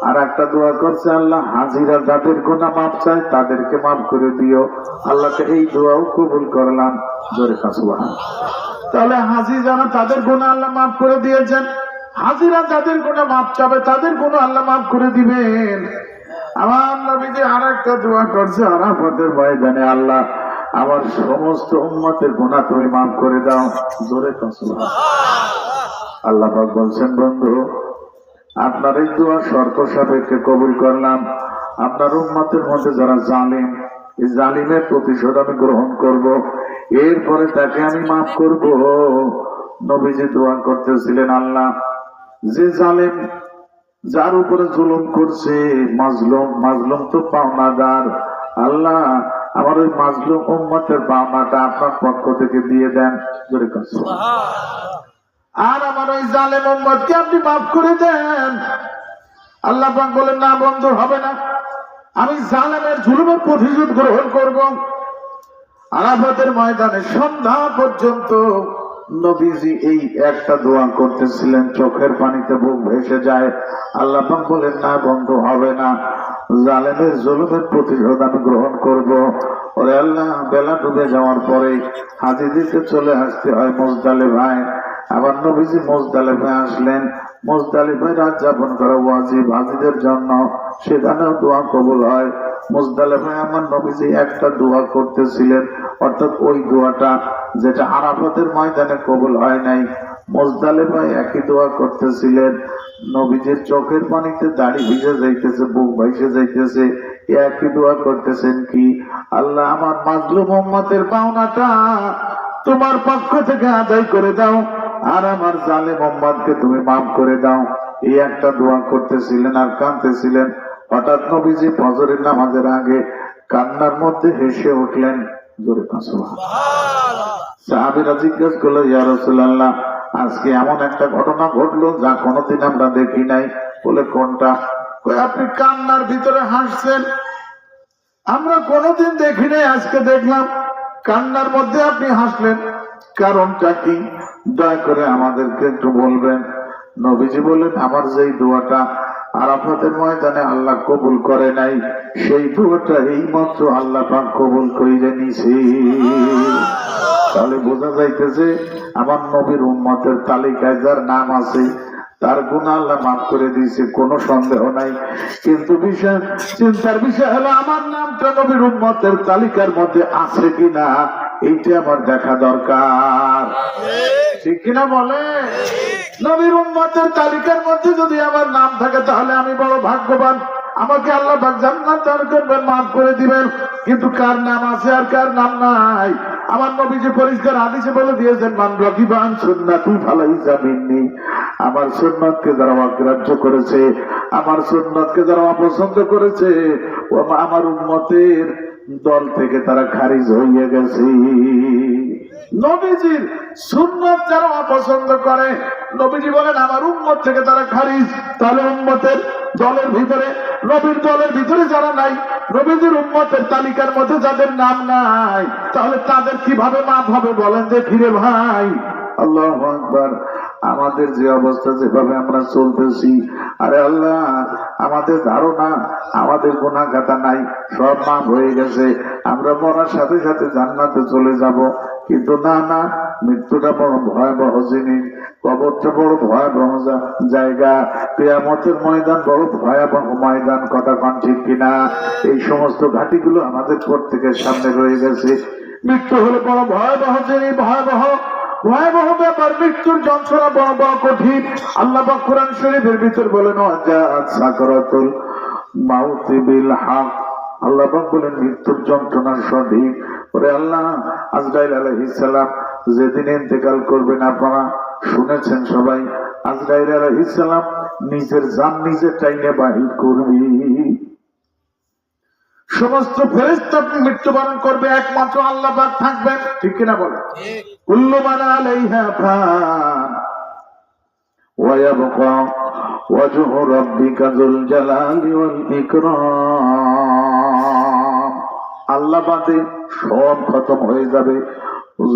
আর একটা দোয়া করছে, আল্লাহ হাজিরা যাদের গুনাহ মাফ চায় তাদেরকে মাফ করে দিও। আল্লাহকে এই দোয়াও কবুল করলাম। জোরে সুবহানাল্লাহ। তাহলে হাজি যারা তাদের গুনাহ আল্লাহ মাফ করে দিয়েছেন, হাজিরা যাদের গুনাহ মাফ চাবে তাদের গুনাহ আল্লাহ মাফ করে দিবেন। আমার নবীজি আরেকটা দোয়া করছে আরাফাতের ময়দানে, আল্লাহ আমার সমস্ত উম্মতের গুনাহ তুমি মাফ করে দাও। জোরে সুবহানাল্লাহ। আল্লাহ পাক বলছেন, বন্ধু আপনার এই দোয়া শর্ত সাপেক্ষে কবুল করলাম। আপনার উম্মতের মধ্যে যারা জালিম, এই জালিমের প্রতিশোধ আমি গ্রহণ করব, এরপরে তাকে আমি মাফ করব। নবীজি দোয়া করতেছিলেন, আল্লাহ যে জালিম, যার উপরে জুলুম করছে, মাজলুম তো পাওনাদার, আল্লাহ আমার ওই মাজলুম উম্মতের পাওনাটা আপনার পক্ষ থেকে দিয়ে দেন। জোরে কও সুবহানাল্লাহ। আর আমার ওই জালেম উম্মতকে আপনি মাফ করে দেন। আল্লাহ পাক বলেন, না বন্ধু, হবে না, আমি জালেমের জুলুমের প্রতিশোধ গ্রহণ করব। আরাফাতের ময়দানে সন্ধ্যা পর্যন্ত নবীজি এই একটা দোয়া করতেছিলেন, চোখের পানিতে বুক ভেসে যায়। আল্লাহ পাক বলেন, না বন্ধু, হবে না, জালেমের জুলুমের প্রতিশোধ আমি গ্রহণ করব। ওরে আল্লাহ, বেলা ডুবে যাওয়ার পরে হাজিদেরকে চলে আসতে হয় মুজদালিফায়। আবার নবীজি মুজদালিফায় আসলেন। মুজদালিফায় রাত যাপন করা ওয়াজিব হাজিদের জন্য, সেখানেও দোয়া কবুল হয়। মুজদালিফায় আমার নবীজি একটা দোয়া করতেছিলেন, অর্থাৎ ওই দোয়াটা যেটা আরাফাতের ময়দানে কবুল হয় নাই, মুজদালিফায় একই দোয়া করতেছিলেন। নবীজির চোখের পানিতে দাড়ি ভিজে যাইতেছে, বুক ভাইসে যাইতেছে, একই দোয়া করতেছেন, কি আল্লাহ আমার মাজলুম উম্মতের পাওনাটা তোমার পক্ষ থেকে আদায় করে দাও, আর আমার জালেম উম্মতকে তুমি মাফ করে দাও। এই একটা দোয়া করতেছিলেন আর কাঁদতেছিলেন। হঠাৎ নবীজি ফজরের নামাজের আগে কান্নার মধ্যে হেসে উঠলেন। জোরে সুবহানাল্লাহ। সাহাবীরা জিজ্ঞাসা করলো, ইয়া রাসূলুল্লাহ, আজকে এমন একটা ঘটনা ঘটলো যা কোনোদিন আমরা দেখি নাই। বলে, কোনটা? আপনি কান্নার ভিতরে হাসছেন, আমরা কোনোদিন দেখি নাই, আজকে দেখলাম। কান্নার মধ্যে আপনি হাসলেন, কারণটা কি? দয়া করে আমাদেরকে একটু বলবেন। নবীজি বলেন, আমার যেই দোয়াটা আরাফাতের ময়দানে আল্লাহ কবুল করে নাই, সেই দোয়াটা এই মাত্র আল্লাহ পাক কবুল কইরে নিছে। তাহলে বোঝা যাইতেছে আমার নবীর উম্মতের তালিকায় যার নাম আছে তার গুনাহ আল্লাহ মাফ করে দিয়েছে, কোনো সন্দেহ নাই। কিন্তু বিষয়, চিন্তার বিষয় হলো আমার নামটা নবীর উম্মতের তালিকার মধ্যে আছে কিনা, এইটা আমার দেখা দরকার। ঠিক কিনা বলে? নবীর উম্মতের তালিকার মধ্যে যদি আমার নাম থাকে তাহলে আমি বড় ভাগ্যবান, আমাকে আল্লাহ পাক জান্নাত দান করবেন, মাফ করে দিবেন। কিন্তু কার নাম আছে আর কার নাম নাই, আমার নবী যে পরিষ্কার হাদিসে বলে দিয়েছেন, মান রাগিবা আন সুন্নতি ফালাইসা মিন্নি, আমার সুন্নতকে যারা অগ্রাহ্য করেছে, আমার সুন্নতকে যারা অপছন্দ করেছে, ও আমার উম্মতের দল থেকে তারা খারিজ হয়ে গেছে। নবীজির সুন্নাত যারা অপছন্দ করে, নবীজি বলেন আমার উম্মত থেকে তারা খারিজ। তাহলে উম্মতের দলের ভিতরে, নবীর দলের ভিতরে যারা নাই, নবীজির উম্মতের তালিকার মধ্যে যাদের নাম নাই, তাহলে তাদের কিভাবে মাফ হবে বলেন দেখি রে ভাই। আল্লাহু আকবার। আমাদের যে অবস্থা, যেভাবে আমরা চলতেছি, আরে আল্লাহ, আমাদের ধারণা আমাদের গুনাহ খাতা নাই, সব মাফ হয়ে গেছে, আমরা মরার সাথে সাথে জান্নাতে চলে যাব। কিন্তু না না, মৃত্যুটা বড় ভয়াবহ জিনিস, কবরটা বড় ভয়াবহ জায়গা, কিয়ামতের ময়দান বড় ভয়াবহ ময়দান, কথা কোন ঠিক কিনা? এই সমস্ত ঘাটিগুলো আমাদের প্রত্যেকের সামনে রয়ে গেছে। মৃত্যু হলো বড় ভয়াবহ জিনিস, ভয়াবহ ভয়াবহ ব্যাপার। মৃত্যুর যন্ত্রণা বড় বড় কঠিন। আল্লাহ পাক কোরআন শরীফের ভিতর বলেন, ওয়াজাআত সাকরাতুল মাউতি বিল হক, আল্লাহ পাক বলেন মৃত্যুর যন্ত্রণা সঠিক। ওরে আল্লাহ, আজরাইল আলাইহিস সালাম যেদিন ইন্তেকাল করবেন, আপনারা শুনেছেন সবাই, আজরাইল আলাইহিস সালাম নিজের জান নিজে টাইনে বাহির করবে। সমস্ত ফেরেশতা মৃত্যুবরণ করবে, একমাত্র আল্লাহ পাক থাকবেন, ঠিক কিনা বলে? কুল্লু মান আলাইহা ফান ওয়া ইয়াবকা ওয়াজহু রাব্বিকা যুল জালালি ওয়াল ইকরাম। আল্লাহ বাদে সব খতম হয়ে যাবে।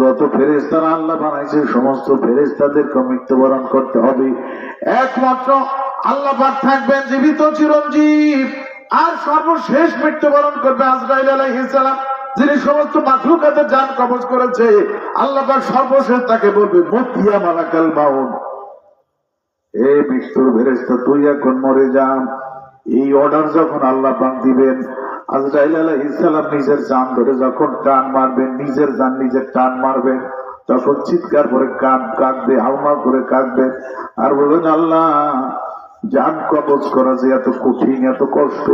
যত ফেরেশতারা আল্লাহ বানাইছে, সমস্ত ফেরেশতাদেরকে মৃত্যুবরণ করতে হবে, একমাত্র আল্লাহ পাক থাকবেন জীবিত চিরঞ্জীব। আর সর্বশেষ মৃত্যুবরণ করবে আজরাইল আলাইহিস সালাম, যিনি সমস্ত মাখলুকাতের জান কবজ করেছে। আল্লাহ পাক সর্বশেষ তাকে বলবে, মুতিয়া মালাকাল মাউত, এ মৃত্যুর ফেরেশতা তুই এখন মরে যা। এই অর্ডার যখন আল্লাহ পাক দিবেন, আজরাইল আলাইহিস সালাম নিজের জান ধরে যখন টান মারবেন, নিজের জান নিজের টান মারবেন, তখন চিৎকার করে কাঁদবে, হাওমা করে কাঁদবে, আর বলবেন, আল্লাহ, জান কবজ করা যে এত কঠিন, এত কষ্ট,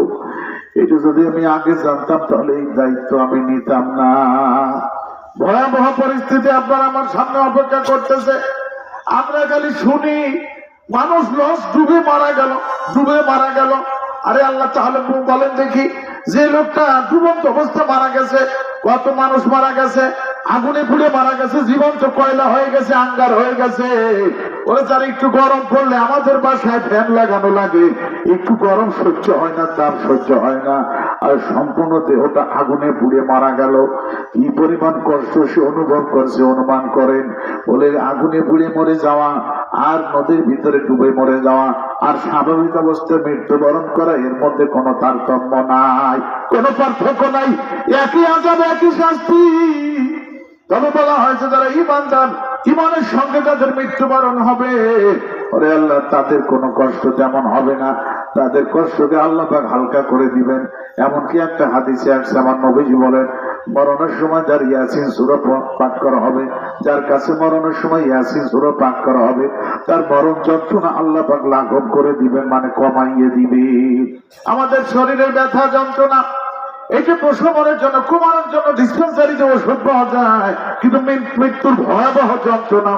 এটা যদি আমি আগে জানতাম তাহলে এই দায়িত্ব আমি নিতাম না। ভয়াবহ পরিস্থিতি আপনার আমার সামনে অপেক্ষা করতেছে। আমরা খালি শুনি মানুষ লস ডুবে মারা গেল, ডুবে মারা গেল। আরে আল্লাহ, তাহলে বলেন দেখি, যে লোকটা ডুবন্ত অবস্থা মারা গেছে, কত মানুষ মারা গেছে, আগুনে পুড়ে মারা গেছে, জীবন্ত কয়লা হয়ে গেছে, আঙ্গার হয়ে গেছে। ওরা যারা একটু গরম পড়লে আমাদের বাসায় ফ্যান লাগানো লাগে, একটু গরম সহ্য হয় না, তাপ সহ্য হয় না, আর সম্পূর্ণ দেহটা আগুনে পুড়ে মারা গেল। কি পরিমাণ কষ্ট সে অনুভব করছে অনুমান করেন। বলে আগুনে পুড়ে মরে যাওয়া আর নদীর ভিতরে ডুবে মরে যাওয়া আর স্বাভাবিক অবস্থায় মৃত্যুবরণ করা, এর মধ্যে কোনো তারতম্য নাই, কোনো পার্থক্য নাই, একই আযাব, একই শাস্তি। তবে বলা হয়েছে যারা ঈমানদার, ঈমানের সঙ্গে যাদের মৃত্যুবরণ হবে, ওরে আল্লাহ, তাদের কোনো কষ্ট তেমন হবে না, তাদের কষ্টকে আল্লাহ পাক হালকা করে দিবেন। এমনকি একটা হাদিসে আসছে, আমার নবীজি বলেন, মরণের সময় যার ইয়াসিন সূরা পাঠ করা হবে, যার কাছে মরণের সময় ইয়াসিন সূরা পাঠ করা হবে, তার মরণ যন্ত্রণা আল্লাহ পাক লাঘব করে দিবেন, মানে কমাইয়ে দিবে। আমাদের শরীরের ব্যথা যন্ত্রণা, এটা প্রসবের জন্য, কুমারের জন্য ডিসপেন্সারিতে ওষুধ পাওয়া যায়, কিন্তু মৃত্যুর ভয়াবহ যন্ত্রণা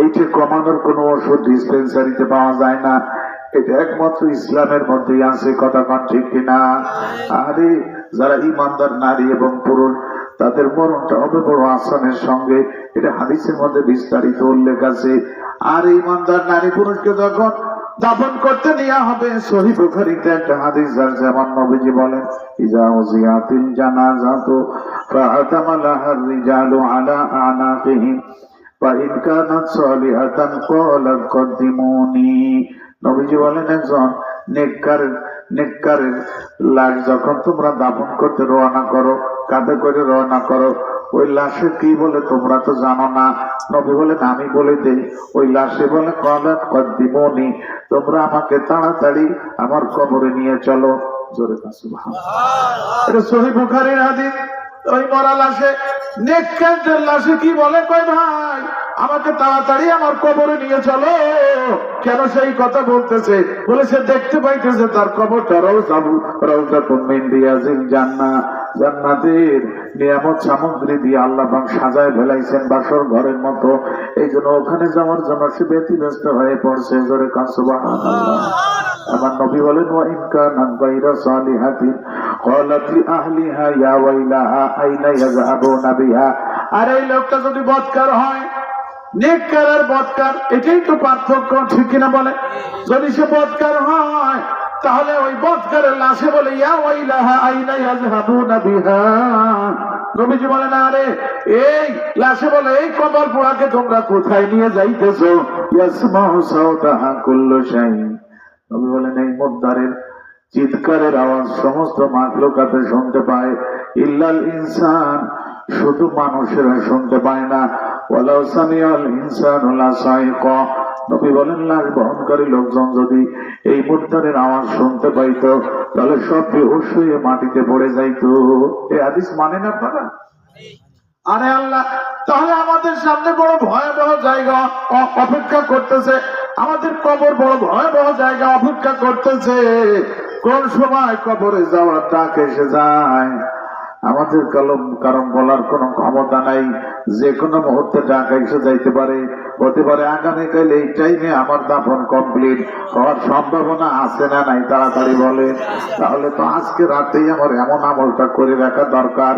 এইটা কমানোর কোনো ওষুধ ডিসপেন্সারিতে পাওয়া যায় না। এটা একমাত্র ইসলামের মধ্যেই আছে, কথা কোন ঠিক কিনা? আরে যারা ঈমানদার নারী এবং পুরুষ, তাদের মরণটা হবে বড় আসানের সঙ্গে, এটা হাদিসের মধ্যে বিস্তারিত উল্লেখ আছে। আর ঈমানদার নারী পুরুষকে যখন দাফন করতে নেওয়া হবে, সহিহ বুখারীতে একটা হাদিস আছে, আমার নবীজি বলেন, ইজা উযিয়াতিল জানাযাতু ফাআতামালাহার রিজালু আলা আনাকিহিম ফাইন কানাত সালিহাতান ক্বালাত কদ্দিমুনি। নবীজি বলেন, একজন নেককারের লাশ যখন তোমরা দাফন করতে রওনা করো, কাঁধে করে রওনা করো, ওই লাশে কি বলে তোমরা তো জানো না। নবী বলেন, আমি বলে দেই, ওই লাশে বলে, ক্বালাত কদ্দিমুনি, তোমরা আমাকে তাড়াতাড়ি আমার কবরে নিয়ে চলো। জোরে সুবহানাল্লাহ। এটা সহিহ বুখারীর হাদিস। ওই মরা লাশে, নেককারদের লাশে কি বলে, কয় ভাই আমাকে তাড়াতাড়ি আমার কবরে নিয়ে চলো। কেন সেই কথা বলতেছে? বলে সে দেখতে পাইতেছে তার কবরটা রাউযাতুম মিন রিয়াজিল জান্নাহ, জান্নাতের নিয়ামত সামগ্রী দিয়ে আল্লাহ পাক সাজায় ফেলাইছেন বাসর ঘরের মতো। এই জন্য ওখানে যাওয়ার জন্য সে ব্যতিব্যস্ত হয়ে পড়ছে। জোরে কান সুবহানাল্লাহ। আমার নবী বলেন, ওয়া ইন কানা গায়রা সালিহাতিন ক্বালাত লি আহলিহা ইয়া ওয়াইলাহা আইনা ইয়াযহাবুনা বিহা। আর এই লোকটা যদি বদকার হয়, নেককার আর বদকার এটাই তো পার্থক্য, ঠিক কিনা বলে? যদি সে বদকার হয় তাহলে ওই বদকারের লাশে বলে ইয়া ওয়াইলাহা আইনা ইয়াযহাবুনা বিহা। নবীজি বলেন, আরে এই লাশে বলে এই কবর পোড়াকে তোমরা কোথায় নিয়ে যাইতেছো? ইয়াসমাউ সাওতাহা কুল্লু শাই। নবী বলেন, এই মুদ্দারের চিৎকারের আওয়াজ সমস্ত মাখলুকাতে শুনতে পায়, ইল্লাল ইনসান, শুধু মানুষেরা শুনতে পায় না। ওয়ালাউ সামিআল ইনসানু লাসাইকা। নবী বলেন, লাশ বহনকারী লোকজন যদি এই মুদ্দারের আওয়াজ শুনতে পাইতো তাহলে সব বেহুশ হয়ে মাটিতে পড়ে যাইতো। এই হাদিস মানেন আপনারা? আরে আল্লাহ, তাহলে আমাদের সামনে বড় ভয়াবহ জায়গা অপেক্ষা করতেছে, আমাদের কবর বড় ভয়াবহ জায়গা অপেক্ষা করতেছে। কোন সময় কবরে যাওয়ার ডাক এসে যায় আমাদের কারণ বলার কোন ক্ষমতা নাই। যে কোনো মুহূর্তে ডাক এসে যাইতে পারে, হতে পারে আগামীকাল এই টাইমে আমার দাফন কমপ্লিট হওয়ার সম্ভাবনা আছে না নাই? তাড়াতাড়ি বলে। তাহলে তো আজকে রাতেই আমার এমন আমলটা করে রাখা দরকার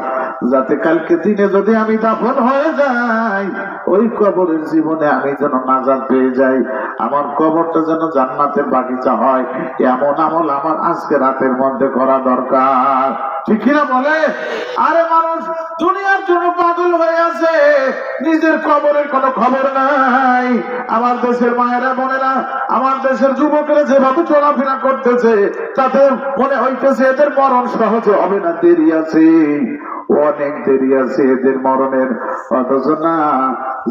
যাতে কালকে দিনে যদি আমি দাফন হয়ে যাই ওই কবরের জীবনে আমি যেন নাজাত পেয়ে যাই, আমার কবরটা যেন জান্নাতের বাগিচা হয়। এমন আমল আমার আজকে রাতের মধ্যে করা দরকার, ঠিক কিনা বলে? আরে মানুষ দুনিয়ার জন্য পাগল হয়ে আছে, নিজের কবরের কোনো খবর নাই। আমার দেশের মায়েরা বোনেরা, আমার দেশের যুবকেরা যেভাবে চলাফেরা করতেছে তাতে মনে হইতেছে এদের মরণ সহজে হবে না, দেরি আছে, অনেক দেরি আছে এদের মরণের। অথচ না,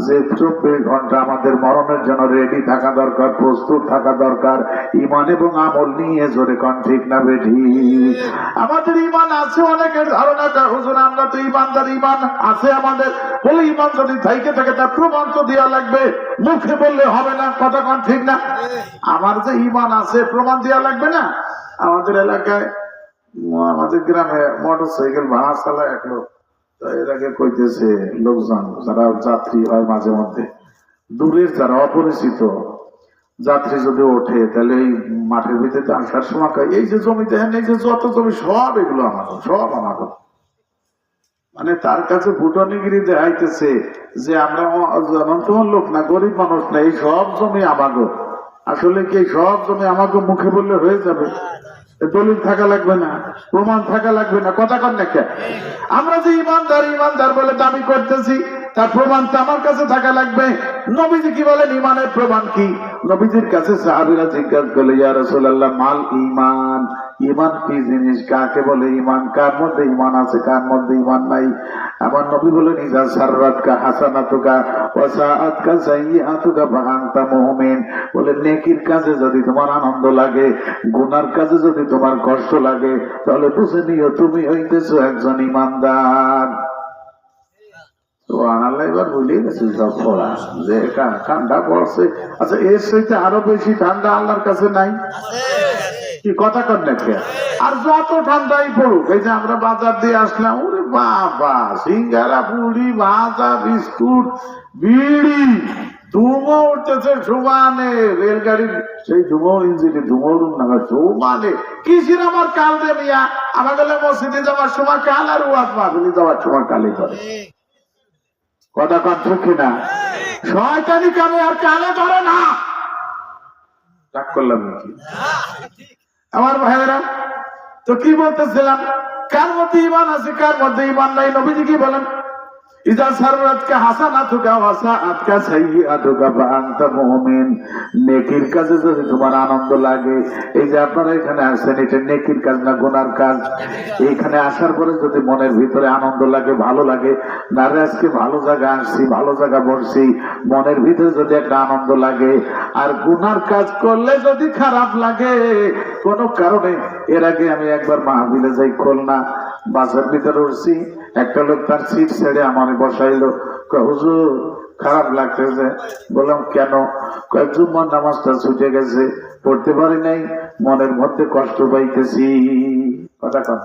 যে 24 ঘন্টা আমাদের মরণের জন্য রেডি থাকা দরকার, প্রস্তুত থাকা দরকার, ইমান এবং আমল নিয়ে। জোরে কোন ঠিক না বেঠি? আমাদের ইমান আছে, অনেকের ধারণাটা হুজুর আমরা তো ইমানদার, ইমান আছে আমাদের। বলে ইমান যদি থাইকে থাকে তার প্রমাণ তো দেওয়া লাগবে, মুখে বললে হবে না। কথা কোন ঠিক না? আমার যে ইমান আছে প্রমাণ দেওয়া লাগবে না। আমাদের এলাকায়, আমাদের গ্রামে মোটর সাইকেল ভাড়া চালায় এক লোক, এটাকে কইতেছে লোকজন যারা যাত্রী হয় মাঝে মধ্যে, দূরের যারা অপরিচিত যাত্রী যদি ওঠে তাহলে এই মাঠের ভিতরে আসার সময় এই যে জমি দেখেন, এই যে যত জমি সব এগুলো আমাকে, সব আমাকে। মানে তার কাছে ভুটানিগিরি দেখাইতেছে যে আমরা যেমন তোমার লোক না, গরিব মানুষ না, এই সব জমি আমাকে। আসলে কি সব জমি আমাকে মুখে বললে হয়ে যাবে? দলিল থাকা লাগবে না, প্রমাণ থাকা লাগবে না। কথা কন না? আমরা যে ইমানদার, ইমানদার বলে দাবি করতেছি তার প্রমাণ তো আমার কাছে থাকা লাগবে। নবীজি কি বলেন ইমানের প্রমাণ কি? নবীজির কাছে সাহাবীরা জিজ্ঞাসা করলে, ইয়া রাসূলুল্লাহ মাল ঈমান, ঈমান কি জিনিস, কাকে বলে ঈমান, কার মধ্যে ঈমান আছে কার মধ্যে ঈমান নাই? আমার নবী বলেন, ইজা সাররাতকা হাসানাতুকা ওয়া সাআতকা সাইয়্যাতুকা ফা আনতা মুমিন। বলে নেকির কাজে যদি তোমার আনন্দ লাগে, গুনার কাজে যদি তোমার কষ্ট লাগে, তাহলে বুঝে নিও তুমি হইতেছো একজন ঈমানদার। এবার ভুলে গেছি সব পড়া, যে ঠান্ডা পড়ছে। আচ্ছা, এর সাথে আরো বেশি ঠান্ডা আল্লাহর কাছে নাই? কি কথা কর না? আর যত ঠান্ডাই পড়ুক, এই যে আমরা বাজার দিয়ে আসলাম, ওরে বাবা, সিঙ্গারা, পুরি, ভাজা, বিস্কুট, বিড়ি, ধুমো উঠতেছে সমানে। রেলগাড়ির সেই ধুমো, ইঞ্জিনে ধুমো না সমানে। কিসের আমার কাল রে মিয়া? আমার গেলে মসজিদে যাওয়ার সময় কাল, আর ওয়াজ মাহফিলে যাওয়ার সময় কালি করে। কথা কথা কিনা? শয়তানি কামে আর কালে ধরে না। রাগ করলাম নাকি আমার ভাইয়েরা? তো কি বলতেছিলাম, কার মধ্যে ঈমান আছে কার মধ্যে ঈমান নাই? নবীজি কি বলেন, ইজা সাররাতকা হাসানাতুকা ওয়া সাআতকা সাইয়্যাতুকা ফা আনতা মুমিন। নেকির কাজে যদি তোমার আনন্দ লাগে, এই যে আপনারা এখানে আসছেন, এটা নেকির কাজ না গুনার কাজ? এখানে আসার পরে যদি মনের ভিতরে আনন্দ লাগে, ভালো লাগে, না আজকে ভালো জায়গা আসছি, ভালো জায়গা বসছি, মনের ভিতরে যদি একটা আনন্দ লাগে, আর গুনার কাজ করলে যদি খারাপ লাগে কোনো কারণে। এর আগে আমি একবার মাহফিলে যাই খুলনা, বাসের ভিতরে উঠছি, একটা লোক তার সিট ছেড়ে আমার বসাইলো, হুজুর খারাপ লাগতেছে। বললাম কেন? জুম্মার নামাজটা ছুটে গেছে, পড়তে পারি নাই, মনের মধ্যে কষ্ট পাইতেছি। কথা কন,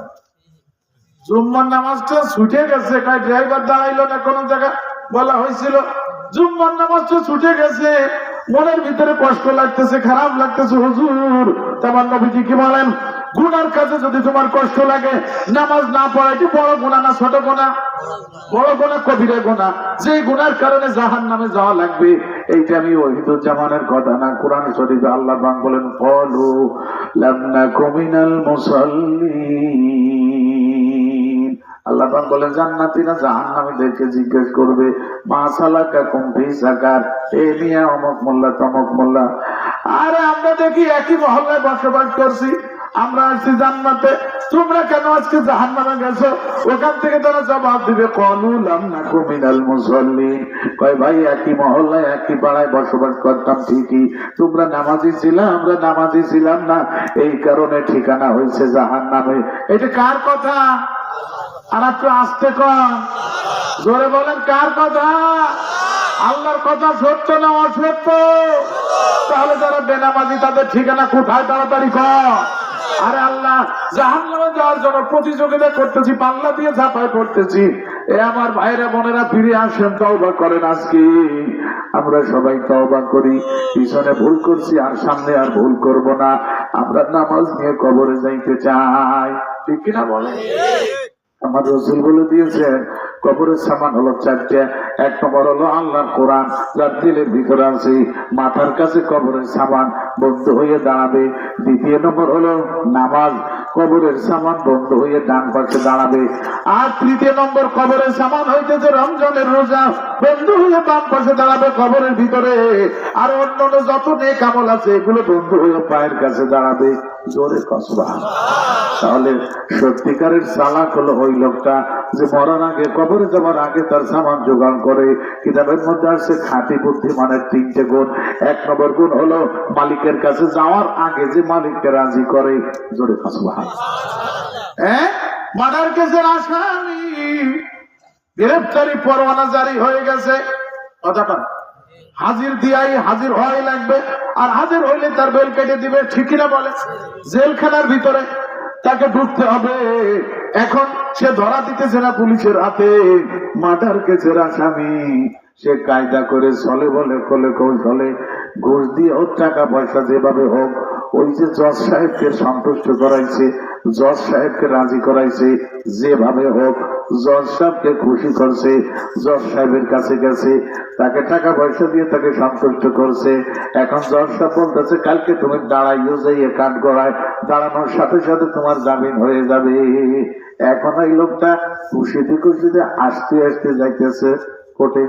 জুম্মার নামাজটা ছুটে গেছে, ড্রাইভার দাঁড়াইলো না কোন জায়গায়, বলা হয়েছিল জুম্মার নামাজটা ছুটে গেছে, মনের ভিতরে কষ্ট লাগতেছে, খারাপ লাগতেছে। হুজুর, তোমার নবীজি কি বলেন? গুনার কাছে যদি তোমার কষ্ট লাগে, নামাজ না পড়া কি বড় গুনাহ না ছোট গুনাহ? বড় গুনাহ, কবিরা গুনাহ। যে গুনার কারণে জাহান্নামে যাওয়া লাগবে, এইটা আমি ওয়াহিদুজ্জামানের কথা না, কোরআন শরীফে আল্লাহ পাক বলেন, ক্বালু লাম নাকু মিনাল মুসাল্লিন। আল্লাহ পাক বলেন জান্নাতীরা জাহান্নামীদেরকে জিজ্ঞেস করবে, মা সালাকাকুম ফি সাকার, এ মিয়া অমুক মোল্লা তমুক মোল্লা, আরে আমরা দেখি একই মহল্লায় বসবাস করছি, আমরা আসছি জান্নাতে, তোমরা কেন আজকে জাহান্নামে গেছো? ওখান থেকে তারা জবাব দিবে, ক্বালু লাম নাকু মিনাল মুসাল্লিন। কয় ভাই, একই মহল্লায় একই পাড়ায় বসবাস করতাম ঠিকই, তোমরা নামাজি ছিলাম, আমরা নামাজি ছিলাম না, এই কারণে ঠিকানা হয়েছে জাহান্নামে। এটা কার কথা? আর একটু আসতে কন, জোরে বলেন, কার কথা? আল্লাহর কথা সত্য না অসত্য? তাহলে যারা বেনামাজি তাদের ঠিকানা কোথায়? তাড়াতাড়ি কর। আরে আল্লাহ, জাহান্নামে যাওয়ার জন্য প্রতিযোগিতা করতেছি, পাল্লা দিয়ে ঝাঁপায় পড়তেছি। এ আমার ভাইরা বোনেরা, ফিরে আসেন, তওবা করেন। আজকে আমরা সবাই তওবা করি, পিছনে ভুল করছি আর সামনে আর ভুল করব না। আমরা নামাজ নিয়ে কবরে যাইতে চাই, ঠিক কিনা বলেন? আমার রাসূল বলে দিয়েছেন, কবরের সামান হলো চারটে। এক নম্বর হলো আল্লাহর কোরআন, যার দিলের ভিতরে আছে, মাথার কাছে কবরের সামান বন্ধ হয়ে দাঁড়াবে। দ্বিতীয় নম্বর হলো নামাজ, কবরের সামান বন্ধ হয়ে ডান পাশে দাঁড়াবে। আর তৃতীয় নম্বর কবরের সামান হইতেছে রমজানের রোজা, বন্ধ হয়ে বাম পাশে দাঁড়াবে কবরের ভিতরে। আর অন্যান্য যত নেক আমল আছে, এগুলো বন্ধ হয়ে পায়ের কাছে দাঁড়াবে। জোরে কসবা। তাহলে সত্যিকারের চালাক হলো ওই লোকটা যে মরার আগে, কবরে যাওয়ার আগে তার সামান জোগাড় করে। কিতাবের মধ্যে আসছে খাঁটি বুদ্ধিমানের 3টে গুণ। 1 নম্বর গুণ হলো মালিকের কাছে যাওয়ার আগে যে মালিককে রাজি করে। জোরে কসবা। মার্ডার কেসের আসামি গ্রেফতারি পরোয়ানা জারি হয়ে গেছে, কথাটা হাজির দিয়াই হাজির হওয়াই লাগবে। আর হাজির হইলে তার বেল কেটে দিবে, ঠিক কিনা বলে? জেলখানার ভিতরে তাকে ঢুকতে হবে। এখন সে ধরা দিতেছে না পুলিশের হাতে, মার্ডার কেসের আসামি। সে কায়দা করে চলে, বলে কলে কৌশলে ঘুষ দিয়ে ওর টাকা পয়সা যেভাবে হোক, ওই যে জজ সাহেবকে সন্তুষ্ট করাইছে, জজ সাহেবকে রাজি করাইছে, যেভাবে হোক জজ সাহেবকে খুশি করছে, জজ সাহেবের কাছে গেছে, তাকে টাকা পয়সা দিয়ে তাকে সন্তুষ্ট করছে। এখন জজ সাহেব বলতেছে, কালকে তুমি দাঁড়াইও যাইয়ে কাঠ গড়ায়, দাঁড়ানোর সাথে সাথে তোমার জামিন হয়ে যাবে। এখন এই লোকটা খুশিতে খুশিতে আসতে আসতে যাইতেছে কোর্টে,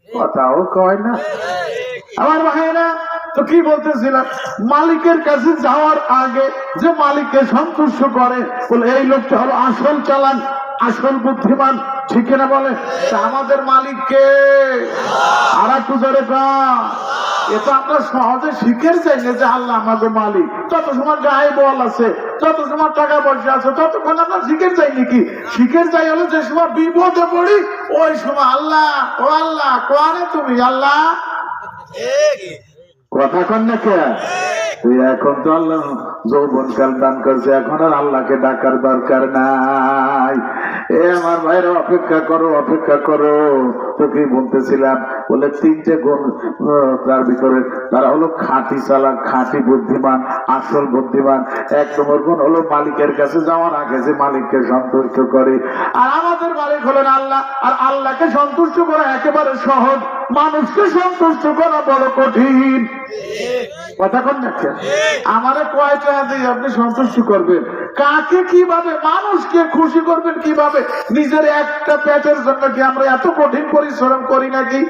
কথাও কয় না। আমার ভাইয়েরা, তো কি বলতেছিলাম, মালিকের কাছে যাওয়ার আগে যে মালিককে সন্তুষ্ট করে, বলে এই লোকটা হলো আসল চালাক, আসল বুদ্ধিমান, ঠিক না বলে? আমাদের মালিককে আর একটু জোরে কর। এটা আমরা সহজে শিখে যাই না যে আল্লাহ আমাদের মালিক। যত সময় গায়ে বল আছে, যত সময় টাকা পয়সা আছে, ততক্ষণ আমরা শিখে যাই নাকি? শিখে যাই হলো যে সময় বিপদে পড়ি, ওই সময় আল্লাহ, ও আল্লাহ কোয়ারে তুমি আল্লাহ, কথা কন না কে? এখন তো আল্লাহ যৌবন কাল দান করছে, এখন আর আল্লাহকে ডাকার দরকার নাই। এ আমার ভাইরা, অপেক্ষা করো, অপেক্ষা করো। তোকে বলতেছিলাম, বলে 3টে গুণ তার ভিতরে, তারা হলো খাঁটি চালাক, খাঁটি বুদ্ধিমান, আসল বুদ্ধিমান। 1 নম্বর গুণ হলো মালিকের কাছে যাওয়ার আগে যে মালিককে সন্তুষ্ট করে। আর আমাদের মালিক হলেন আল্লাহ। আর আল্লাহকে সন্তুষ্ট করা একেবারে সহজ, মানুষকে সন্তুষ্ট করা বড় কঠিন, কথা কন না? আমারে কয়টা দিয়ে আপনি সন্তুষ্ট করবেন? কাকে কিভাবে? মানুষকে খুশি করবেন কিভাবে? নিজের একটা পেটের জন্য কি আমরা এত কঠিন পরিশ্রম করি নাকি?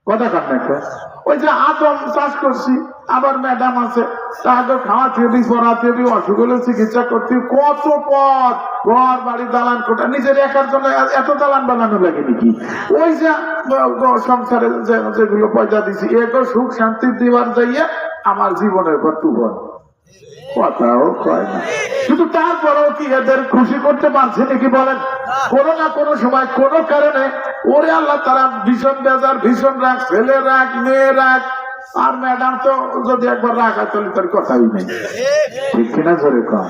কথা কন না? ওই যে আদম চাষ করছি, আবার ম্যাডাম আছে, তাকে খাওয়াতে হবে, পড়াতে হবে, অসুখ হলে চিকিৎসা করতে হবে, কত পথ, ঘর বাড়ি দালান কোটা, নিজের একার জন্য এত দালান বানানো লাগে নাকি? ওই যে সংসারে যেগুলো পয়সা দিছি, এগুলো সুখ শান্তি দিবার যাইয়া আমার জীবনের পর তুবন, কথাও কয় না। শুধু তারপরেও কি এদের খুশি করতে পারছে নাকি বলেন? কোনো না কোনো সময় কোনো কারণে ওরে আল্লাহ, তারা ভীষণ বেজার, ভীষণ রাগ, ছেলে রাগ, মেয়ে রাগ, আর ম্যাডাম তো যদি একবার রাখা চলে তার কথাই নেই, ঠিক কিনা জোরে কম।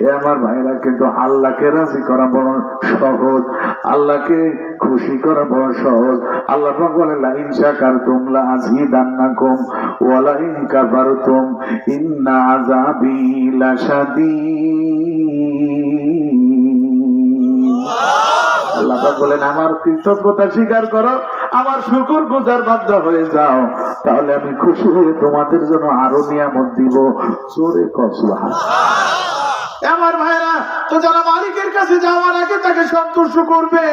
এ আমার ভাইরা, কিন্তু আল্লাহকে রাজি করা বড় সহজ, আল্লাহকে খুশি করা বড় সহজ। আল্লাহ বলে লাইন শাকারতুম লাযীদান্নাকুম ওয়া লাইন কাফারতুম ইন্না আযাবী লাশাদীদ। আল্লাহ বলেন আমার কৃতজ্ঞতা স্বীকার করো, আমার শুকর গুজার বাধ্য হয়ে যাও, তাহলে আমি খুশি হয়ে তোমাদের জন্য আরো নিয়ামত দিব। জোরে কসবা। আমার ভাইরা, তো যারা মালিকের কাছে যাওয়ার আগে তাকে সন্তুষ্ট করবে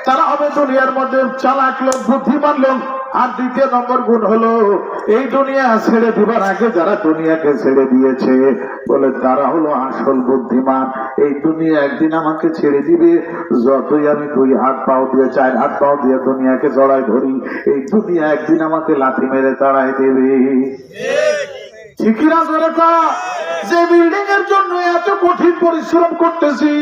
তারা হবে দুনিয়ার মধ্যে চালাক লোক, বুদ্ধিমান লোক। আর দ্বিতীয় নম্বর গুণ হলো, এই দুনিয়া ছেড়ে দিবার আগে যারা দুনিয়াকে ছেড়ে দিয়েছে বলে তারা হলো আসল বুদ্ধিমান। এই দুনিয়া একদিন আমাকে ছেড়ে দিবে, যতই আমি 2 হাত পাও দিয়ে 4 হাত পাও দিয়ে দুনিয়াকে জড়াই ধরি, এই দুনিয়া একদিন আমাকে লাথি মেরে তাড়াই দেবে। ঠিকিরা ধরে যে বিল্ডিং এর জন্য এত কঠিন পরিশ্রম করতেছি,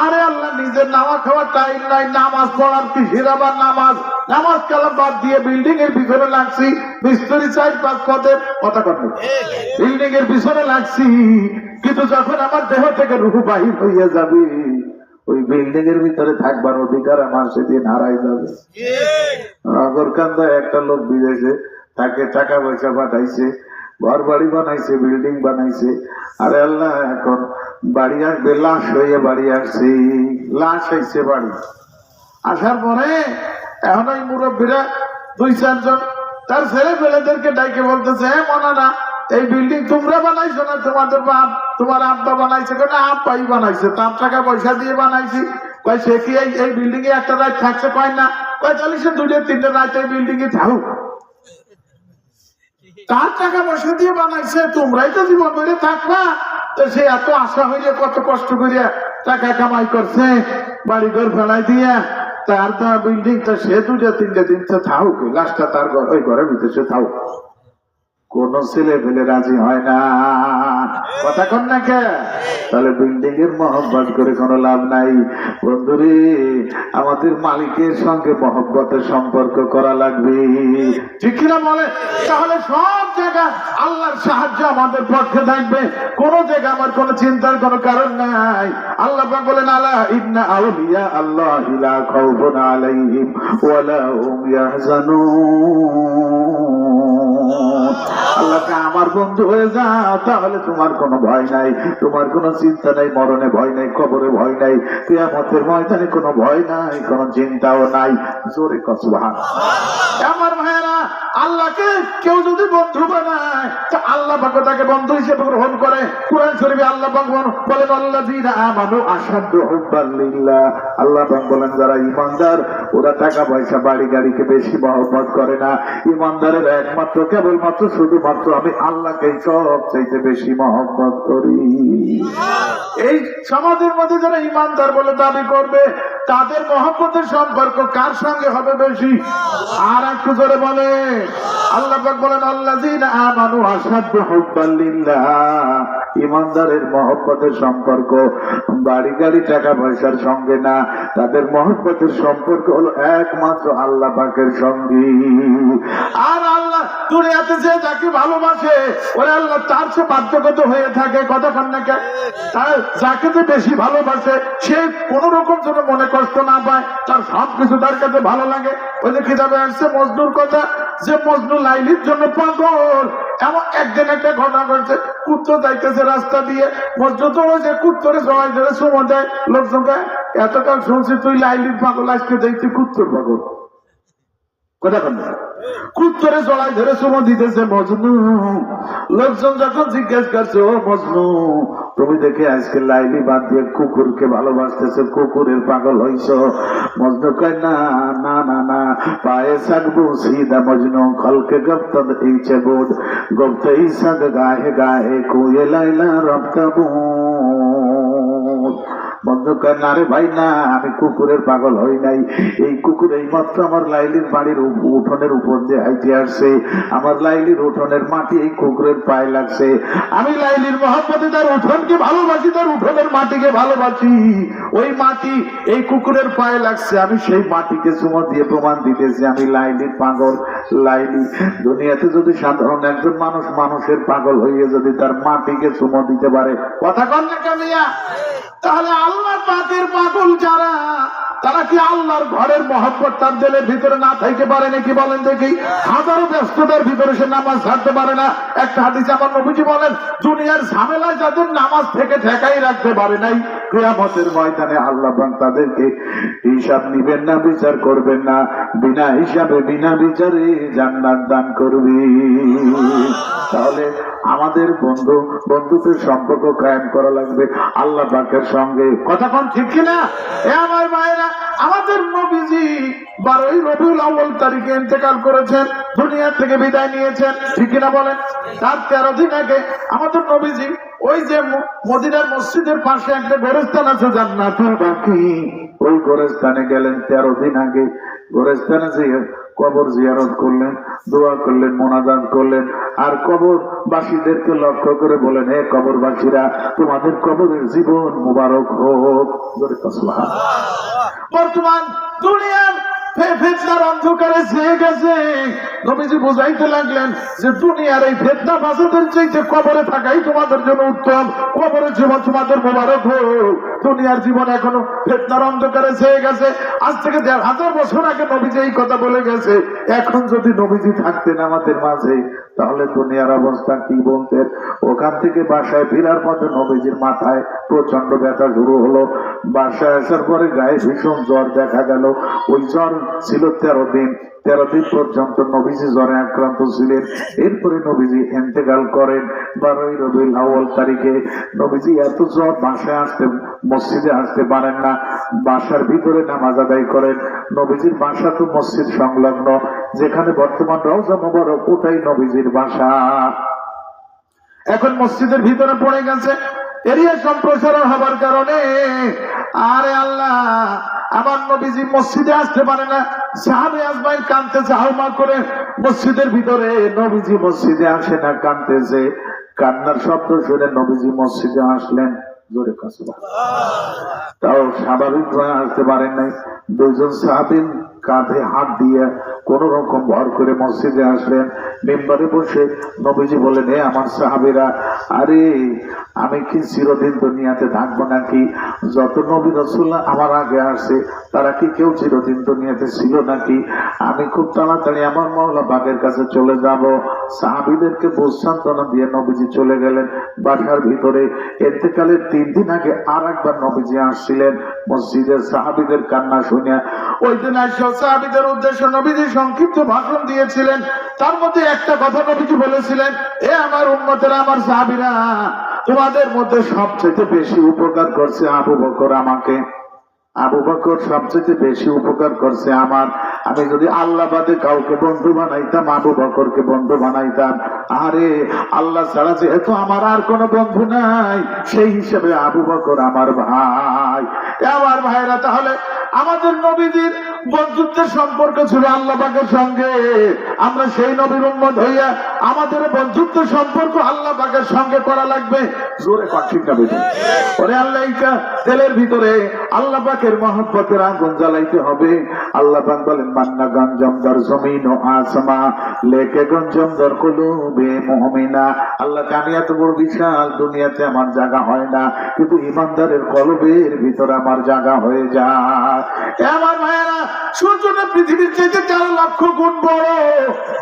আরে আল্লাহ নিজের নামা খাওয়ার টাইম নাই, নামাজ পড়ার কি হিরাবার নামাজ কালাম বাদ দিয়ে বিল্ডিং এর পিছনে লাগছি, মিস্ত্রি 4-5 পদের কথা কথা বিল্ডিং এর পিছনে লাগছি, কিন্তু যখন আমার দেহ থেকে রূহ বাহির হইয়া যাবে, ওই বিল্ডিং এর ভিতরে থাকবার অধিকার আমার সেদিন হারাই যাবে। নগরকান্দায় একটা লোক বিদেশে তাকে টাকা পয়সা পাঠাইছে, ঘর বাড়ি বানাইছে, বিল্ডিং বানাইছে, আরে আল্লাহ এখন বাড়ি আসবে, লাশ হয়ে বাড়ি আসছে, লাশ আইছে বাড়ি আসার পরে এখন ওই মুরব্বীরা 2-4 জন তার ছেলে পেলেদেরকে ডাইকে বলতেছে, হ্যাঁ মনানা, এই বিল্ডিং তোমরা বানাইছো না তোমাদের বাপ তোমার আব্বা বানাইছে? কেন আব্বাই বানাইছে, তার টাকা পয়সা দিয়ে বানাইছি। কয় সে কি এই বিল্ডিং এ একটা রাত থাকছে? কয় না। কয় তাহলে সে 2-3 রাত এই বিল্ডিং এ থাকুক, তার টাকা পয়সা দিয়ে বানাইছে, তোমরাই তো জীবন ধরে থাকবা। তো সে এত আশা হইলে কত কষ্ট করিয়া টাকা কামাই করছে, বাড়ি ঘর ভাড়াই দিয়া, তার তো বিল্ডিং টা সে 2-3 দিন তো থাকুক, লাশটা তার ওই ঘরের ভিতরে সে থাকুক। কোন ছেলে পেলে রাজি হয় না, কথা কন না কে? তাহলে বিল্ডিং এর মহব্বত করে কোনো লাভ নাই। বন্ধুরে, আমাদের মালিকের সঙ্গে মহব্বতের সম্পর্ক করা লাগবে, ঠিক কিনা বলে? তাহলে সব জায়গায় আল্লাহর সাহায্য আমাদের পক্ষে থাকবে, কোন জায়গায় আমার কোন চিন্তার কোন কারণ নাই। আল্লাহ পাক বলেন, আলা ইন্না আউলিয়া আল্লাহি লা খাউফুন আলাইহিম ওয়া লা হুম ইয়াহজানুন। আল্লাহকে আমার বন্ধু হয়ে যাও, তাহলে তোমার কোনো ভয় নাই, তোমার কোনো চিন্তা নাই, মরণে ভয় নাই, কবরে ভয় নাই, কিয়ামতের ময়দানে কোনো ভয় নাই, কোনো চিন্তাও নাই। জোরে সুবহানাল্লাহ। আমার ভাইয়েরা, আল্লাহকে কেউ যদি বন্ধু বানায়, আল্লাহ পাক তাকে বন্ধু হিসেবে গ্রহণ করে। কুরআন শরীফে আল্লাহ পাক বলেন, আল্লাযীনা আমানু আশাদ্দু হুব্বান লিল্লাহ। আল্লাহ পাক বলেন, যারা ঈমানদার ওরা টাকা পয়সা বাড়ি গাড়িকে বেশি মহব্বত করে না। ঈমানদারের একমাত্র কেবলমাত্র শুধুমাত্র আমি আল্লাহকে সবচাইতে বেশি মহব্বত করি। এই সমাজের মধ্যে যারা ঈমানদার বলে দাবি করবে, তাদের মহব্বতের সম্পর্ক কার সঙ্গে হবে বেশি? আর একটু জোরে বলে, আল্লাহ পাক বলেন, আল্লাযীনা আমানু আশাদ্দু হুব্বান লিল্লাহ। ঈমানদারের মহব্বতের সম্পর্ক বাড়ি গাড়ি টাকা পয়সার সঙ্গে না, তাদের মহব্বতের সম্পর্ক হলো একমাত্র আল্লাহ পাকের সঙ্গে। আর আল্লাহ দুনিয়াতে যে যাকে ভালোবাসে ওরা আল্লাহ তার চেয়ে বাধ্যগত হয়ে থাকে, কথা কন না কেন? তার যাকে যে বেশি ভালোবাসে সে কোন রকম যেন মনে কষ্ট না পায়, তার সবকিছু তার কাছে ভালো লাগে। ওই যে কিতাবে আসছে মজনুর কথা, যে মজনু লাইলির জন্য পাগল। এমন একদিন একটা ঘটনা ঘটছে, কুত্তো যাইতেছে রাস্তা দিয়ে, মজনু তো ওই যে কুত্তরে জড়াই ধরে সময় দেয় লোকজনকে, এতকাল শুনছি তুই লাইলির পাগল, আজকে দেখছি কুত্তর পাগল, কথা কন না? কুত্তরে জড়াই ধরে সময় দিতেছে মজনু। লোকজন যখন জিজ্ঞেস করছে, ও মজনু তুমি দেখে আজকে লাইলি বাদ দিয়ে কুকুরকে ভালোবাসতেছে, কুকুরের পাগল হইছ? মজনু কয়, না না না না, পায়ে সাকবু সিদা মজনু খলকে গপ্তদ ইচ্ছে বোধ গপ্ত ইসাদ গায়ে গায়ে কুয়ে লাইলা রপ্তাবু। বন্ধু বন্ধু কয় না রে ভাই না, আমি কুকুরের পাগল হই নাই। এই কুকুর এই মাত্র আমার লাইলির বাড়ির উঠোনের উপর দিয়ে হাইতে আসছে, আমার লাইলির উঠোনের মাটি এই কুকুরের পায়ে লাগছে। আমি লাইলির মহব্বতে তার উঠোনকে ভালোবাসি, তার উঠোনের মাটিকে ভালোবাসি। ওই মাটি এই কুকুরের পায়ে লাগছে, আমি সেই মাটিকে চুমো দিয়ে প্রমাণ দিতেছি আমি লাইলির পাগল। লাইলি দুনিয়াতে যদি সাধারণ একজন মানুষ মানুষের পাগল হইয়ে যদি তার মাটিকে চুমো দিতে পারে, কথা কন না কামিয়া, তাহলে আল্লাহ পাকের পাগল যারা, তারা কি আল্লাহর ঘরের মহব্বত তার দিলের ভিতরে না থাকতে পারে নাকি? বলেন দেখি। হাজারো ব্যস্ততার ভিতরে সে নামাজ ছাড়তে পারে না। একটা হাদিসে আমার নবীজি বলেন, দুনিয়ার ঝামেলায় যাদের নামাজ থেকে ঠেকাই রাখতে পারে নাই, কিয়ামতের ময়দানে আল্লাহ পাক তাদেরকে হিসাব নিবেন না, বিচার করবেন না, বিনা হিসাবে বিনা বিচারে জান্নাত দান করবে। তাহলে আমাদের বন্ধুত্বের সম্পর্ক কায়েম করা লাগবে আল্লাহ পাকের সঙ্গে, কথা কোন ঠিক কিনা? এ আমার ভাইরা, আমাদের নবীজি 12ই রবিউল আউয়াল তারিখে ইন্তেকাল করেছেন, দুনিয়া থেকে বিদায় নিয়েছেন, ঠিক কিনা বলেন? তার 13 দিন আগে আমাদের নবীজি ওই যে মদিনার মসজিদের পাশে একটা গোরস্থান আছে জান্নাতুল বাকি, ওই গোরস্থানে গেলেন 13 দিন আগে। গোরস্থানে যেয়ে কবর জিয়ারত করলেন, দোয়া করলেন, মোনাজাত করলেন, আর কবরবাসীদেরকে লক্ষ্য করে বলেন, হে কবরবাসীরা, তোমাদের কবরের জীবন মুবারক হোক। বর্তমান দুনিয়ার ফেতনার অন্ধকারে ছেয়ে গেছে। নবীজি বুঝাইতে লাগলেন যে দুনিয়ার এই ফেতনা বাজাদের চাইতে কবরে থাকাই তোমাদের জন্য উত্তম, কবরের জীবন তোমাদের মোবারক হোক। দুনিয়ার জীবন এখনো ফেতনার অন্ধকারে ছেয়ে গেছে। আজ থেকে 1000 বছর আগে নবীজি এই কথা বলে গেছে। এখন যদি নবীজি থাকতেন আমাদের মাঝে, তাহলে দুনিয়ার অবস্থা কি বলতেন? ওখান থেকে বাসায় ফেরার পথে নবীজির মাথায় প্রচন্ড ব্যথা শুরু হলো। বাসায় আসার পরে গায়ে ভীষণ জ্বর দেখা গেল। ওই জ্বর ছিল 13 দিন। 13 দিন পর্যন্ত নবীজি জ্বরে আক্রান্ত ছিলেন। এরপরে নবীজি ইন্তেকাল করেন 12ই রবিউল আউয়াল তারিখে। নবীজি এত জ্বর, বাসায় আসতে মসজিদে আসতে পারেন না, বাসার ভিতরে নামাজ আদায় করেন। নবীজির বাসা তো মসজিদ সংলগ্ন, যেখানে বর্তমান রওজা মুবারক, ওটাই নবীজির বাসা। এখন মসজিদের ভিতরে পড়ে গেছে, এরিয়া সম্প্রসারণ হবার কারণে আরে আল্লাহ, আমার নবীজি মসজিদে আসতে পারে না। সাহাবে আজমাইন কাঁদতেছে হাউমা করে মসজিদের ভিতরে। নবীজি মসজিদে আসে না, কাঁদতেছে। কান্নার শব্দ শুনে নবীজি মসজিদে আসলেন, জোরে কাছে তাও স্বাভাবিক হয়ে আসতে পারেন নাই। 2 জন সাহাবী কাঁধে হাত দিয়ে কোন রকম ভর করে মসজিদে আসলেন। মেম্বারে বসে নবীজি বলেন, হে আমার সাহাবীরা, আরে আমি কি চিরদিন দুনিয়াতে থাকবো নাকি? যত নবী রাসূল আমার আগে আসে তারা কি কেউ চিরদিন দুনিয়াতে ছিল নাকি? আমি খুব তাড়াতাড়ি আমার মাওলা পাকের কাছে চলে যাব। সাহাবীদেরকে বুঝসান্তনা দিয়ে নবীজি চলে গেলেন বাসার ভিতরে। ইন্তেকালের 3 দিন আগে আর একবার নবীজি আসছিলেন মসজিদের। সাহাবীদের কান্না শুনে ওই দিন সাহাবীদের উদ্দেশ্যে নবীজি সংক্ষিপ্ত ভাষণ দিয়েছিলেন। তার মধ্যে একটা কথা নবীজি বলেছিলেন, এ আমার উম্মতেরা, আমার সাহাবীরা, তোমাদের মধ্যে সবচেয়ে বেশি উপকার করছে আবু বকর আমাকে। আবু বকর সবচেয়ে বেশি উপকার করছে আমার। আমি যদি আল্লাহ বাদে কাউকে বন্ধু বানাইতাম, আবু বকরকে বন্ধু বানাইতাম। আরে আল্লাহ ছাড়া যেহেতু আমার আর কোনো বন্ধু নাই, সেই হিসেবে আবু বকর আমার ভাই। আমার ভাইরা, তাহলে আমাদের নবীজির বন্ধুত্বের সম্পর্ক ছিল আল্লাহ পাকের সঙ্গে। আমরা সেই নবীর উম্মত হইয়া আমাদের বন্ধুত্বের সম্পর্ক আল্লাহ পাকের সঙ্গে করা লাগবে। জোরে ঠিক না বেশি? ওরে আল্লাহ, এইটা তেলের ভিতরে আল্লাহ পাকের মহব্বতের আগুন জ্বালাইতে হবে। আল্লাহ পাক বলেন, মান্না গঞ্জম দর জমিন ও আসমা লেকে গঞ্জম দর কুলুবে মুমিনা। আল্লাহ, আমি এত বড় বিশাল, দুনিয়াতে আমার জায়গা হয় না, কিন্তু ইমানদারের কলবের ভিতরে আমার জায়গা হয়ে যায়। আমার ভাইয়েরা, সূর্যটা পৃথিবীর চাইতে 13 লক্ষ গুণ বড়।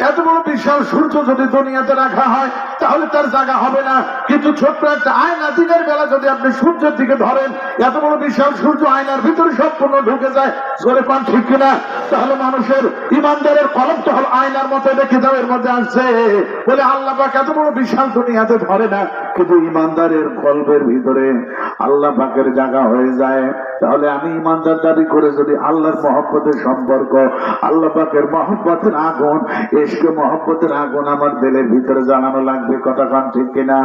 এত বড় বিশাল সূর্য যদি দুনিয়াতে রাখা হয়, তাহলে তার জায়গা হবে না। কিন্তু ছোট্ট একটা আয়না দিনের বেলা যদি আপনি সূর্যের দিকে ধরেন, এত বড় বিশাল সূর্য আয়নার ভিতরে সম্পূর্ণ ঢুকে যায়। জোরে পান ঠিক কিনা? তাহলে মানুষের ইমানদারের কলম তো হলো আয়নার মতো, দেখে যাও এর মধ্যে আসছে বলে আল্লাহ পাক এত বড় বিশাল দুনিয়াতে ধরে না, কিন্তু ইমানদারের কলবের ভিতরে আল্লাহ পাকের জায়গা হয়ে যায়। তাহলে আমি ইমানদার দাবি করে যদি আল্লাহর মহব্বতের সম্পর্ক, আল্লাহ পাকের মহব্বতের আগুন, ইশকে মহব্বতের আগুন আমার দিলের ভিতরে জ্বালানো লাগবে। কথা কান ঠিক কিনা?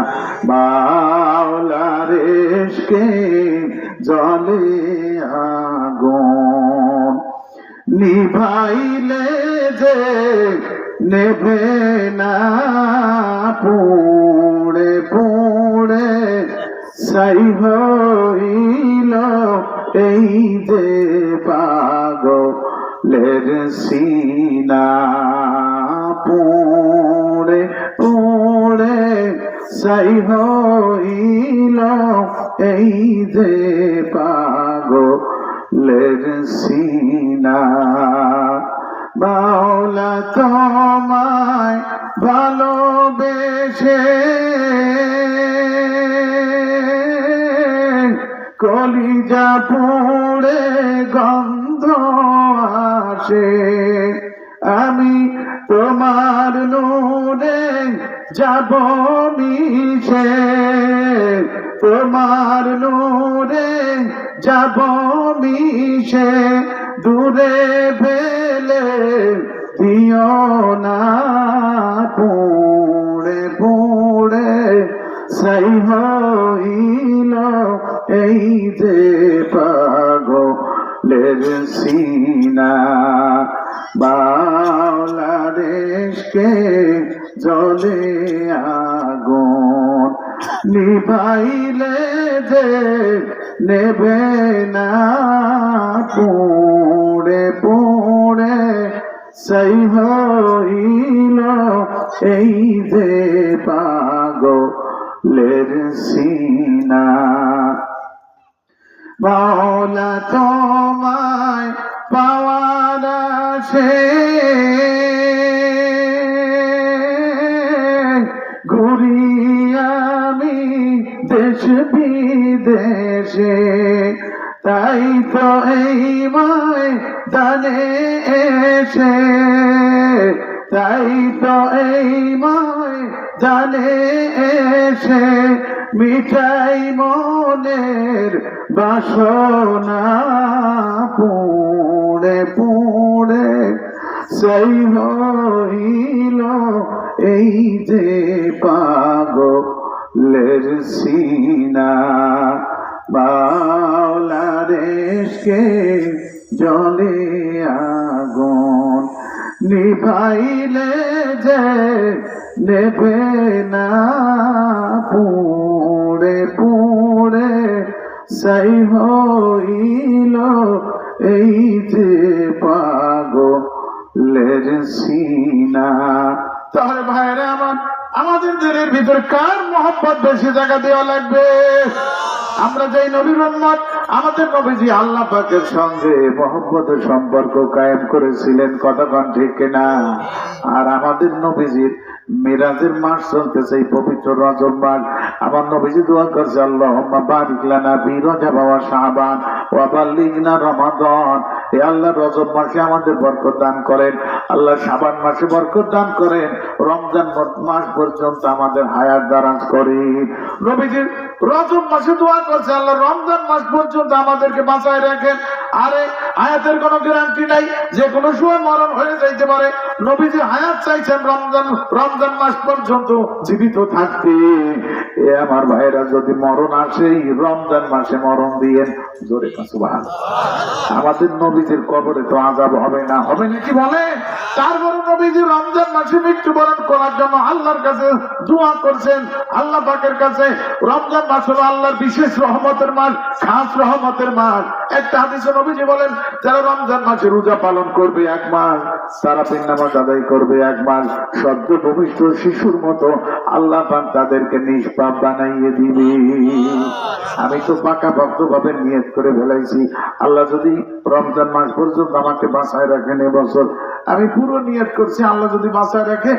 মাওলার ইশকে জলে আগুন নিভাইলে যে নেভে না পুড়ে পুড়ে ছাই হইল এই যে পাগলের সিনা পুড়ে পুড়ে ছাই হইল এই যে পাগলের সিনা মাওলা তোমায় ভালোবেসে কলিজা পুড়ে গন্ধ আসে আমি তোমার নূরে যাব মিশে তোমার নূরে যাব মিশে দূরে ফেলে দিও না পুড়ে পুড়ে ছাই হইল এই যে পাগলের সিনা বাংলাদেশকে জলে আগুন নিভাইলে যে নেবে না পুড়ে পুড়ে ছাই হইল এই যে পাগলের সিনা মাওলা তোমায় পাওয়ার আশে ঘুরি আমি দেশ বিদেশে তাই তো এই ময়দানে এসে তাই তো এই ময়দানে এসে মিঠাই মনের বাসনা পুড়ে পুড়ে ছাই হইল এই যে পাগলের সিনা বাংলাদেশকে জলে আগুন নিভাইলে যে নেবে না পুড়ে পুড়ে ছাই হইল এই যে পাগলের সিনা। তাহলে ভাইরা আমাদের দিনের ভিতর কার মহব্বত বেশি জায়গা দেওয়া লাগবে? আমরা যেই নবীর উম্মত, আমাদের নবীজি আল্লাহ পাকের সঙ্গে মহব্বতের সম্পর্ক কায়েম করেছিলেন, কতক্ষণ ঠিক কিনা? আর আমাদের নবীজির মিরাজের মাস চলতেছে, এই পবিত্র রজব মাস। আমার নবীজি দোয়া করছে, আল্লাহুম্মা বারিক লানা ফি রজব ওয়া শাবান ওয়া বাল্লিগনা রমাদান। হে আল্লাহ, রজব মাসে আমাদের বরকত দান করেন, আল্লাহ শাবান মাসে বরকত দান করেন, রমজান মাস পর্যন্ত আমাদের হায়াত দারাজ করেন। নবীজি রজব মাসে দোয়া করছে, আল্লাহ রমজান মাস পর্যন্ত আমাদেরকে বাঁচায় রাখেন। আরে হায়াতের কোনো গ্যারান্টি নাই, যে কোনো সময় মরণ হয়ে যাইতে পারে। নবীজি হায়াত চাইছেন রমজান মাস পর্যন্ত জীবিত থাকতে। এ আমার ভাইরা, যদি মরণ আসে রমজান মাসে মরণ দিয়েন, জোরে সুবহানাল্লাহ। আমাদের নবীজির কবরে তো আযাব হবে না, হবে নাকি বলে? তারপরে নবীজি রমজান মাসে মৃত্যুবরণ করার জন্য আল্লাহর কাছে দোয়া করছেন, আল্লাহ পাকের কাছে। রমজান মাস হলো আল্লাহর বিশেষ রহমতের মাস, খাস রহমতের মাস। একটা হাদিসে নবীজি বলেন, যারা রমজান মাসে রোজা পালন করবে 1 মাস, তারাবির নামাজ আদায় করবে 1 মাস, সদ্য ভূমিষ্ঠ শিশুর মতো আল্লাহ পাক তাদেরকে নিষ্পাপ বানাইয়ে দিবে। আমি তো পাকা ভক্ত ভাবে নিয়ত করে ফেলাইছি, আল্লাহ যদি রমজান মাস পর্যন্ত আমাকে বাঁচায় রাখেন এবছর, আমি পুরো নিয়ত করছি, আল্লাহ যদি বাঁচায় রাখে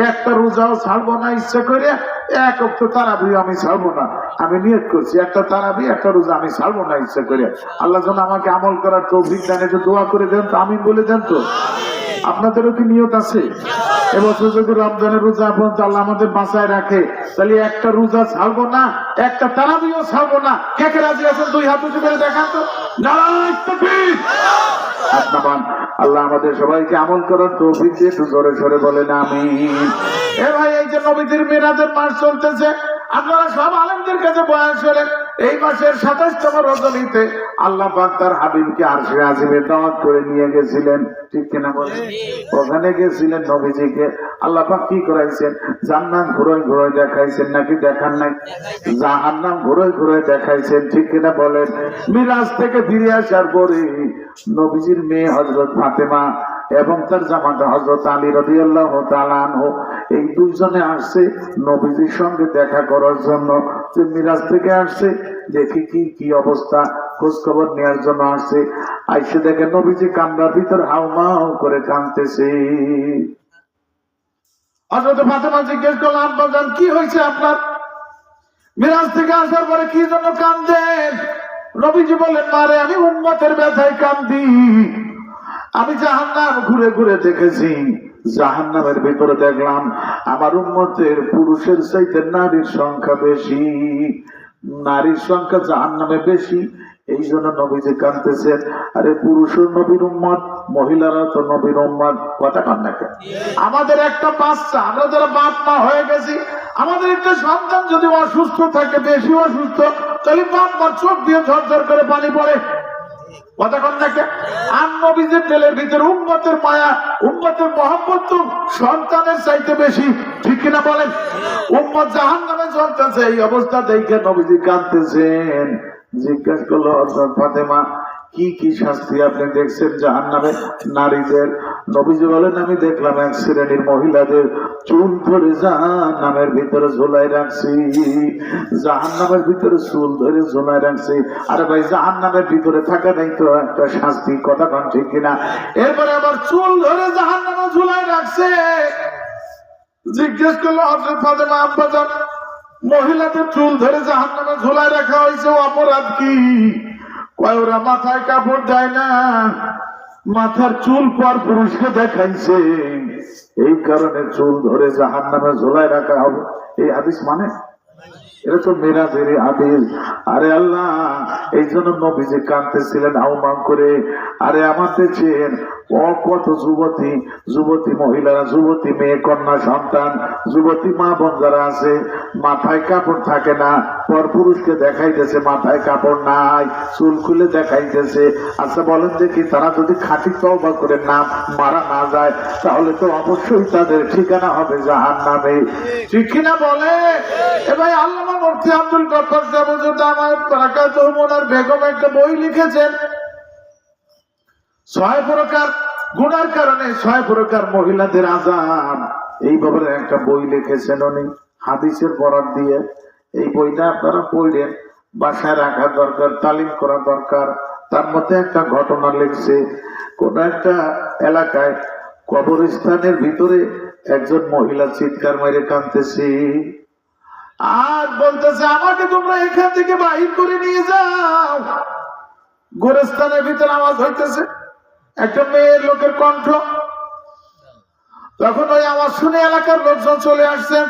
একটা রোজাও ছাড়বো না, ইচ্ছা করে 1 ওয়াক্ত তারাবি আমি ছাড়বো না। আমি নিয়ত করছি, একটা তারাবি একটা রোজা আমি ছাড়বো না, ইচ্ছা করে। আল্লাহ যেন আমাকে আমল করার তৌফিক দান, একটু দোয়া করে দেন তো, আমিন বলে দেন তো। আপনাদেরও কি নিয়ত আছে? এবছর যদি রমজানের রোজা পর্যন্ত আল্লাহ আমাদের বাঁচায় রাখে, তাহলে একটা রোজা ছাড়বো না, একটা তারাবিও ছাড়বো না। কে কে রাজি আছেন? 2 হাত উঁচু করে দেখান তো। নারায়ে তাকবীর। আল্লাহ আমাদের সবাইকে আমল করার তৌফিক দিয়ে একটু জোরে সরে বলেন আমিন। এ ভাই, এই যে নবীজির মিরাজের মাস চলতেছে, আপনারা সব আলেমদের কাছে বয়ান শুনেন, এই মাসের 27তম রজনীতে আল্লাহ পাক তার হাবিবকে আরশে আজিমে দাওয়াত করে নিয়ে গেছিলেন, ঠিক কিনা বলেন? ওখানে গেছিলেন নবীজিকে আল্লাহ পাক কি করাইছেন? জান্নাত ঘুরোয় ঘুরোয় দেখাইছেন নাকি দেখান নাই? জাহান্নাম ঘুরোয় ঘুরোয় দেখাইছেন, ঠিক কিনা বলেন? মিরাজ থেকে ফিরে আসার পরে নবীজির মেয়ে হযরত ফাতেমা এবং তার জামাতা হযরত আলী রাদিয়াল্লাহু তাআলা আনহু, এই দুইজনে আসছে নবীজির সঙ্গে দেখা করার জন্য। যে মিরাজ থেকে আসছে, দেখি কি কি অবস্থা, খোঁজ খবর নেওয়ার জন্য আসছে। আইসে দেখে নবীজি কামরার ভিতর হাউমাউ করে কাঁদতেছে। হযরত ফাতেমা জিজ্ঞেস করলো, আব্বাজান কি হয়েছে আপনার? মিরাজ থেকে আসার পরে কি জন্য কাঁদেন? নবীজি বলেন, মারে আমি উম্মতের ব্যথায় কাঁদি। আমি জাহান্নাম ঘুরে ঘুরে দেখেছি, জাহান্নামের ভিতরে দেখলাম আমার উম্মতের পুরুষের চাইতে নারীর সংখ্যা বেশি, নারীর সংখ্যা জাহান্নামে বেশি। এই জন্য নবীজি কাঁদতেছেন। আরে পুরুষের নবীর উম্মত, মহিলারা তো নবীর উম্মত, কথা কান না কেন? আমাদের একটা বাচ্চা, আমরা যারা বাপ মা হয়ে গেছি, আমাদের একটা সন্তান যদি অসুস্থ থাকে, বেশি অসুস্থ, তাহলে বাপ মার চোখ দিয়ে ঝরঝর করে পানি পড়ে, কথা কন না কেন? আর নবীজির দিলের ভিতরে উম্মতের মায়া, উম্মতের মহব্বত তো সন্তানের চাইতে বেশি, ঠিক কিনা বলেন? উম্মত জাহান্নামে জ্বলতেছে, এই অবস্থা দেখে নবীজি কাঁদতেছেন। জিজ্ঞাসা করলো, হযরত ফাতেমা কি কি শাস্তি আপনি দেখছেন জাহান্নামে নারীদের? নবীজি বলেন, আমি দেখলাম এক শ্রেণীর মহিলাদের চুল ধরে জাহান্নামের ভিতরে ঝোলাই রাখছি, জাহান্নামের ভিতরে চুল ধরে ঝোলাই রাখছি। আরে ভাই, জাহান্নামের ভিতরে থাকা নাই তো একটা শাস্তি, কথা কন ঠিক কিনা? এরপরে আবার চুল ধরে জাহান্নামে ঝোলাই রাখছে। জিজ্ঞেস করলো হযরত ফাতেমা, আব্বাজান মহিলাদের চুল ধরে জাহান্নামে ঝোলাই রাখা হয়েছে, অপরাধ কি? কয়, ওরা মাথায় কাপড় দেয় না, মাথার চুল পর পুরুষকে দেখাইছে, এই কারণে চুল ধরে জাহান্নামে ঝোলাই রাখা হবে। এই হাদিস মানে এটা তো মেরাজের হাদিস। আরে আল্লাহ, এই জন্য নবীজি কাঁদতেছিলেন আউমাউ করে। আরে আমার দেখছেন কত যুবতী যুবতী মহিলারা, যুবতী মেয়ে কন্যা সন্তান, যুবতী মা বোন যারা আছে, মাথায় কাপড় থাকে না, পর পুরুষকে দেখাইতেছে মাথায় কাপড় নাই, চুল খুলে দেখাইতেছে। আচ্ছা বলেন দেখি, তারা যদি খাঁটি তওবা করে না মারা না যায়, তাহলে তো অবশ্যই তাদের ঠিকানা হবে জাহান্নামে, ঠিক কিনা বলে? এ ভাই, আল্লামা মুফতি আব্দুল গফফার সাহেব আমার বারাকাতুহু ওনার বেগম একটা বই লিখেছেন, 6 প্রকার গুনার কারণে 6 প্রকার মহিলাদের আযাব, এই ব্যাপারে একটা বই লিখেছেন উনি, হাদিসের বরাত দিয়ে। এই বইটা আপনারা পড়েন, বাসায় রাখা দরকার, তালিম করা দরকার। তার মধ্যে একটা ঘটনা লিখছে, কোন একটা এলাকায় কবরস্থানের ভিতরে একজন মহিলা চিৎকার মেরে কাঁদতেছে আর বলতেছে, আমাকে তোমরা এখান থেকে বাহির করে নিয়ে যাও। গোরস্থানের ভিতরে আওয়াজ হইতেছে, একটা মেয়ের লোকের কণ্ঠ। তখন ওই আওয়াজ শুনে এলাকার লোকজন চলে আসছেন,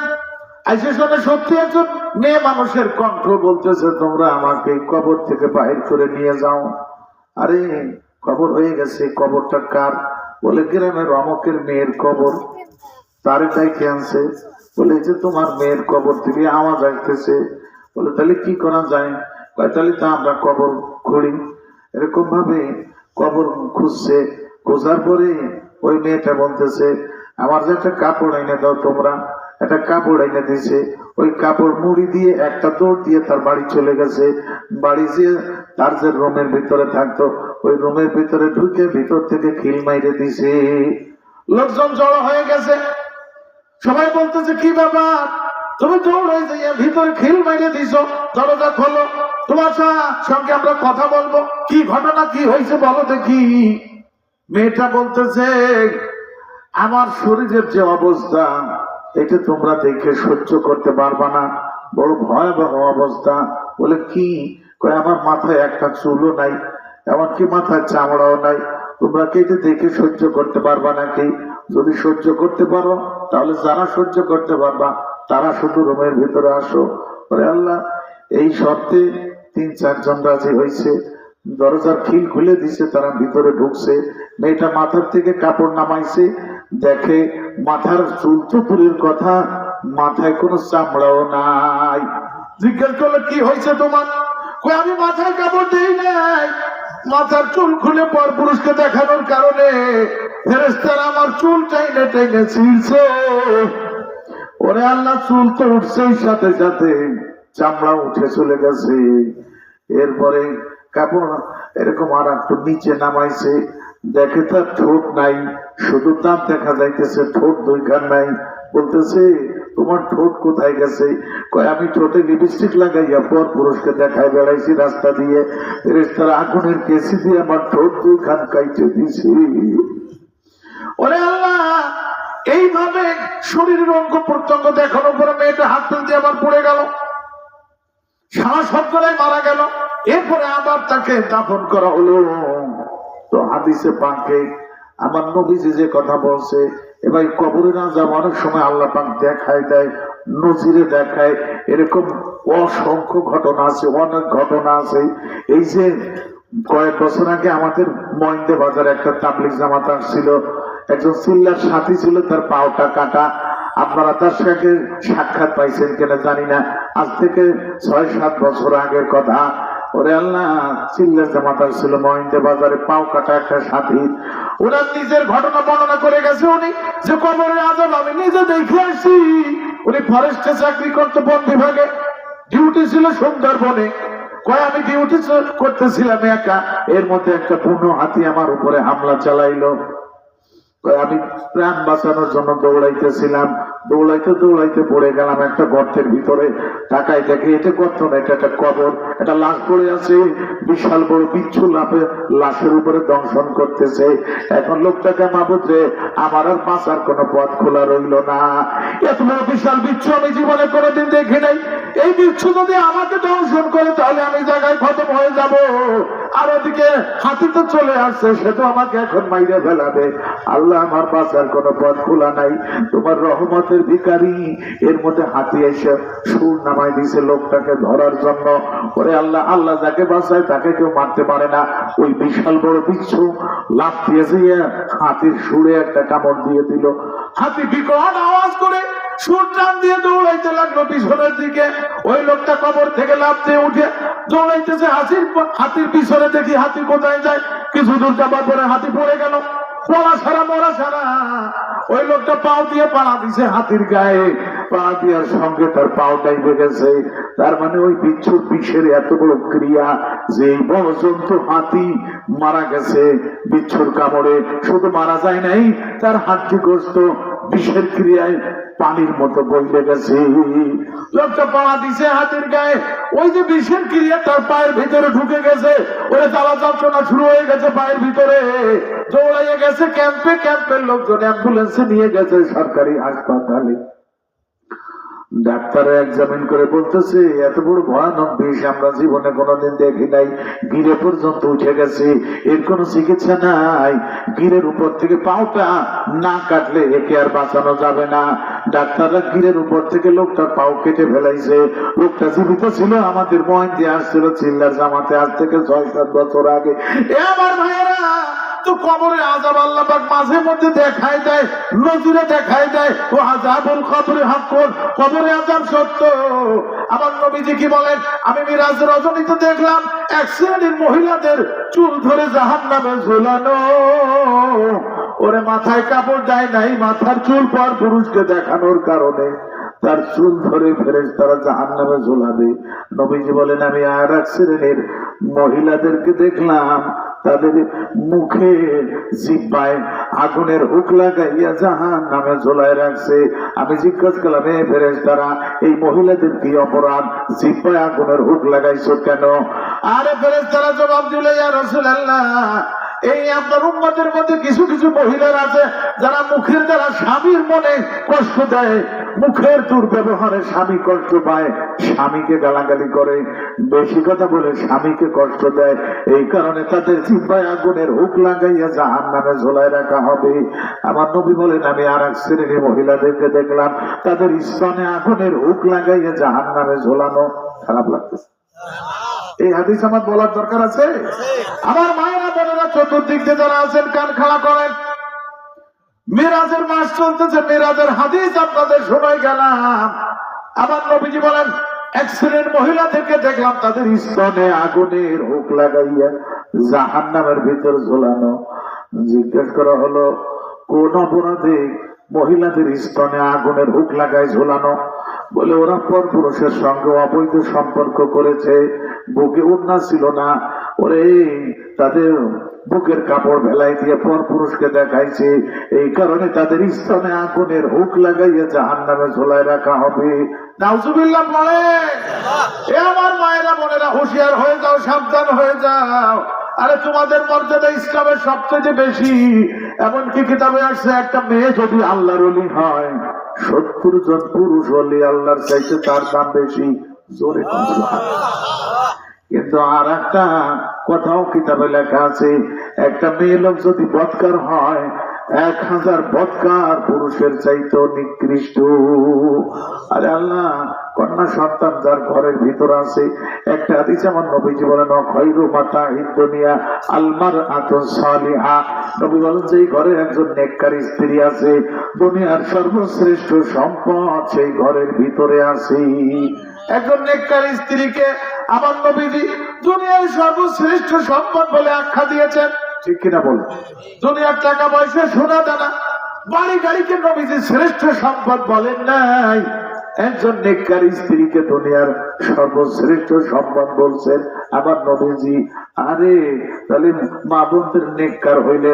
আইসে শুনে সত্যি একজন মেয়ে মানুষের কণ্ঠ বলতেছে, তোমরা আমাকে কবর থেকে বাহির করে নিয়ে যাও। আরে কবর হয়ে গেছে, কবরটা কার? বলে গ্রামের অমকের মেয়ের কবর। তারে তাই কে আনছে? বলে যে তোমার মেয়ের কবর থেকে আওয়াজ আসতেছে। বলে তাহলে কি করা যায়? তাহলে তা আমরা কবর খুঁড়ি। এরকম ভাবে কবর খুঁজছে, খোঁজার পরে ওই মেয়েটা বলতেছে, আমার যে একটা কাপড় এনে দাও তোমরা। একটা কাপড় এনে দিছে, ওই কাপড় মুড়ি দিয়ে একটা দৌড় দিয়ে তার বাড়ি চলে গেছে। বাড়ি যেয়ে তার যে রুমের ভিতরে থাকতো, ওই রুমের ভিতরে ঢুকে ভিতর থেকে খিল মাইরে দিছে। লোকজন জড়ো হয়ে গেছে, সবাই বলতেছে, কি ব্যাপার, তুমি দৌড়ে যাইয়া ভিতরে খিল মাইরে দিছো, দরজা খোলো, তোমার সঙ্গে আমরা কথা বলবো, কি ঘটনা কি হয়েছে বলো দেখি। মেয়েটা বলতেছে, আমার শরীরের যে অবস্থা, এটা তোমরা দেখে সহ্য করতে পারবা না, বড় ভয়াবহ অবস্থা। বলে কি? কয়, আমার মাথায় একটা চুলও নাই, এমনকি মাথায় চামড়াও নাই, তোমরা কি এটা দেখে সহ্য করতে পারবা নাকি? যদি সহ্য করতে পারো, তাহলে যারা সহ্য করতে পারবা তারা শুধু রুমের ভিতরে আসো। বলে আল্লাহ, এই শর্তে 3-4 জন রাজি হয়েছে। দরজার খিল খুলে দিছে, তারা ভিতরে ঢুকছে। মেয়েটা মাথার থেকে কাপড় নামাইছে, দেখে মাথার চুল তো দূরের কথা, মাথায় কোনো চামড়াও নাই। জিজ্ঞেস করলো কি হয়েছে তোমার? কই আমি মাথায় কাপড় দেই নাই, মাথার চুল খুলে পর পুরুষকে দেখানোর কারণে ফেরেশতারা আমার চুল টাইনে টাইনে ছিঁড়ছে। ওরে আল্লাহ, চুল তো উঠছেই, সাথে সাথে চামড়া উঠে চলে গেছে। এরপরে কাপড় এরকম আর একটু নিচে নামাইছে, দেখে তার ঠোঁট নাই, শুধু দাঁত দেখা যাইতেছে, ঠোঁট দুইখান নাই। বলতেছে তোমার ঠোঁট কোথায় গেছে? কয় আমি ঠোঁটে লিপস্টিক লাগাইয়া পর পুরুষকে দেখায় বেড়াইছি রাস্তা দিয়ে, ফেরেশতারা আগুনের কেসি দিয়ে আমার ঠোঁট দুইখান কাইটে দিছি। ওরে আল্লাহ, এইভাবে শরীরের অঙ্গ প্রত্যঙ্গ দেখানোর পরে মেয়েটা হাত তুলতে আবার পড়ে গেল, শ্বাসরোধে মারা গেল। এরপরে আবার তাকে দাফন করা হলো। তো হাদিসে পাকে আমার নবীজি যে কথা বলছে, এবার কবরে না যাওয়া অনেক সময় আল্লাহ পাক দেখায় দেয়, নজিরে দেখায়। এরকম অসংখ্য ঘটনা আছে, অনেক ঘটনা আছে। এই যে কয়েক বছর আগে আমাদের মহিন্দে বাজারে একটা তাবলিগ জামাত আসছিল, একজন চিল্লার সাথী ছিল, তার পাওটা কাটা। আপনারা তার সাথে সাক্ষাৎ পাইছেন কিনা জানি না, আজ থেকে ৬-৭ বছর আগের কথা। ওরে আল্লাহ, চিল্লার জামাত আসছিল মহিন্দে বাজারে, পাও কাটা একটা সাথী। ওনার নিজের ঘটনা বর্ণনা করে গেছে উনি, যে কবরের আযাব আমি নিজে দেখে আসছি। উনি ফরেস্টে চাকরি করতে, বন বিভাগে ডিউটি ছিল সুন্দরবনে। কয় আমি ডিউটি করতেছিলাম একা, এর মধ্যে একটা বুনো হাতি আমার উপরে হামলা চালাইলো। আমি প্রাণ বাঁচানোর জন্য দৌড়াইতেছিলাম, দৌড়াইতে দৌড়াইতে পড়ে গেলাম একটা গর্তের ভিতরে। তাকাই দেখে এটা গর্ত না, এটা একটা কবর, একটা লাশ পড়ে আছে। বিশাল বড় বিচ্ছু লাশের উপরে দংশন করতেছে। এখন লোকটাকে মাবুদ রে, আমার আর বাঁচার কোনো পথ খোলা রইল না। এত বড় বিশাল বিচ্ছু আমি জীবনে কোনোদিন দেখি নাই। এই বিচ্ছু যদি আমাকে দংশন করে তাহলে আমি জায়গায় খতম হয়ে যাব। আর ওদিকে হাতি তো চলে আসছে, সে তো আমাকে এখন মাইরে ফেলাবে। আল্লাহ, আমার বাঁচার কোনো পথ খোলা নাই, তোমার রহমতের ভিখারি। এর মধ্যে হাতি এসে সুর নামাই দিছে লোকটাকে ধরার জন্য। ওরে আল্লাহ, আল্লাহ যাকে বাঁচায় তাকে কেউ মারতে পারে না। ওই বিশাল বড় বিচ্ছু লাফ দিয়েছে, হাতির সুরে একটা কামড় দিয়ে দিল। হাতি বিকট আওয়াজ করে সুর টান দিয়ে দৌড়াইতে লাগলো পিছনের দিকে। ওই লোকটা কবর থেকে লাফ দিয়ে উঠে দৌড়াইতেছে হাতির পিছনে। দেখি হাতি কোথায় যায়, কিছু দূর যাবার পরে হাতি পড়ে গেল, পড়া সারা মরা সারা। ওই লোকটা পাও দিয়ে পাড়া দিছে হাতির গায়ে, পাড়া দেওয়ার সঙ্গে তার পাও ডাইবে গেছে। তার মানে ওই বিচ্ছুর বিষের এত বড় ক্রিয়া যে এই বড় জন্তু হাতি মারা গেছে বিচ্ছুর কামড়ে। শুধু মারা যায় নাই, তার হাড্ডি গোস্ত বিষের ক্রিয়ায় পানির মতো বইলে গেছে। লোকটা পাড়া দিছে হাতির গায়ে, ওই যে বিষের ক্রিয়া তার পায়ের ভিতরে ঢুকে গেছে। ওরে জ্বালা যন্ত্রণা শুরু হয়ে গেছে পায়ের ভিতরে। দৌড়াইয়ে গেছে ক্যাম্পে, ক্যাম্পের লোকজন অ্যাম্বুলেন্সে নিয়ে গেছে সরকারি হাসপাতালে। ডাক্তার এক্সামিন করে বলতেছে এত বড় ভয়ানক বিষ আমরা জীবনে কোনোদিন দেখি নাই, গিরে পর্যন্ত উঠে গেছে, এর কোনো চিকিৎসা নাই। গিরের উপর থেকে পাওটা না কাটলে একে আর বাঁচানো যাবে না। ডাক্তাররা গিরের উপর থেকে লোকটার পাও কেটে ফেলাইছে। লোকটা জীবিত ছিল, আমাদের মহিন্দে আসছিল চিল্লার জামাতে আজ থেকে ৬-৭ বছর আগে। এ আমার ভাইয়েরা, তো কবরের আযাব আল্লাহ পাক মাঝে মধ্যে দেখায় দেয়, নজরে দেখায় দেয়। ও আযাবুল কবরে হাক্কুন, কবরের আযাব সত্য। আমার নবীজি কি বলেন, আমি মিরাজ রজনীতে দেখলাম এক শ্রেণীর মহিলাদের চুল ধরে জাহান্নামে ঝুলানো। ওরে মাথায় কাপড় দেয় নাই, মাথার চুল পর পুরুষকে দেখানোর কারণে তার চুল ধরে ফেরেশতারা জাহান্নামে ঝুলাবে। নবীজি বলেন আমি আর এক শ্রেণীর মহিলাদেরকে দেখলাম তাদের মুখে জিহ্বায় আগুনের হুক লাগাইয়া জাহান্নামে ঝোলায় রাখছে। আমি জিজ্ঞাসা করলাম, এ ফেরেশতারা, এই মহিলাদের কি অপরাধ, জিহ্বায় আগুনের হুক লাগাইছো কেন? আরে ফেরেশতারা জবাব দিল, ইয়া রাসূলুল্লাহ, এই আপনার উম্মতের মধ্যে কিছু কিছু মহিলার আছে যারা মুখের দ্বারা স্বামীর মনে কষ্ট দেয়, মুখের দুর্ব্যবহারে স্বামী কষ্ট পায়, স্বামীকে গালাগালি করে, বেশি কথা বলে স্বামীকে কষ্ট দেয়। এই কারণে তাদের জিহ্বায় আগুনের হুক লাগাইয়া জাহান্নামে ঝোলায় রাখা হবে। আমার নবী বলেন আমি আর এক শ্রেণীর মহিলাদেরকে দেখলাম তাদের স্তনে আগুনের হুক লাগাইয়া জাহান্নামে ঝোলানো। খারাপ লাগতেছে? এই হাদিস আমার বলার দরকার আছে? আমার মায়েরা বোনেরা চতুর্দিক দিয়ে যারা আছেন কান খাড়া করেন। মিরাজের মাস চলতেছে, মিরাজের হাদিস আপনাদের শোনাই গেলাম। আবার নবীজি বলেন, এক শ্রেণীর মহিলা থেকে দেখলাম তাদের স্তনে আগুনের হুক লাগাইয়া জাহান্নামের ভিতর ঝোলানো। জিজ্ঞেস করা হলো, কোন অপরাধে মহিলাদের স্তনে আগুনের হুক লাগায় ঝোলানো? বলে, ওরা পর পুরুষের সঙ্গে অবৈধ সম্পর্ক করেছে, বুকে ওড়না ছিল না, ওরে তাদের বুকের কাপড় ভেলাই দিয়ে পর পুরুষকে দেখাইছে, এই কারণে তাদের স্তনে আগুনের হুক লাগাইয়া জাহান্নামে ঝোলায় রাখা হবে। নাউজুবিল্লাহ বলে। এ আমার মায়েরা বোনেরা, হুঁশিয়ার হয়ে যাও, সাবধান হয়ে যাও। আরে তোমাদের মর্যাদা ইসলামের সবচেয়ে বেশি। এমনকি কিতাবে আসছে, একটা মেয়ে যদি আল্লাহর ওলি হয়, 70 জন পুরুষ হলে আল্লাহর চাইতে তার দাম বেশি। জোরে কিন্তু আর একটা কথাও কিতাবে লেখা আছে, একটা মেয়ে লোক যদি বৎকার হয়, 1000 বৎকার পুরুষের চাইতেও নিকৃষ্ট। আরে আল্লাহ, কন্যা সন্তান যার ঘরের ভিতর আছে, একটা হাদিসে আমার নবীজি বলেন, খায়রু মাতাঈদ দুনিয়া আল মারআতু সালিহা। নবী বলেন, যে ঘরে একজন নেককার স্ত্রী আছে, দুনিয়ার সর্বশ্রেষ্ঠ সম্পদ সেই ঘরের ভিতরে আছে। একজন নেককার স্ত্রীকে আমার নবীজি দুনিয়ার সর্বশ্রেষ্ঠ সম্পদ বলে আখ্যা দিয়েছেন, ঠিক কিনা বলুন? দুনিয়ার টাকা পয়সা, সোনা দানা, বাড়ি গাড়িকে নবীজি শ্রেষ্ঠ সম্পদ বলেন নাই, একজন নেককার স্ত্রীকে দুনিয়ার সর্বশ্রেষ্ঠ সম্পদ বলছেন আমার নবীজি। আরে তাহলে মা বোনদের নেককার হইলে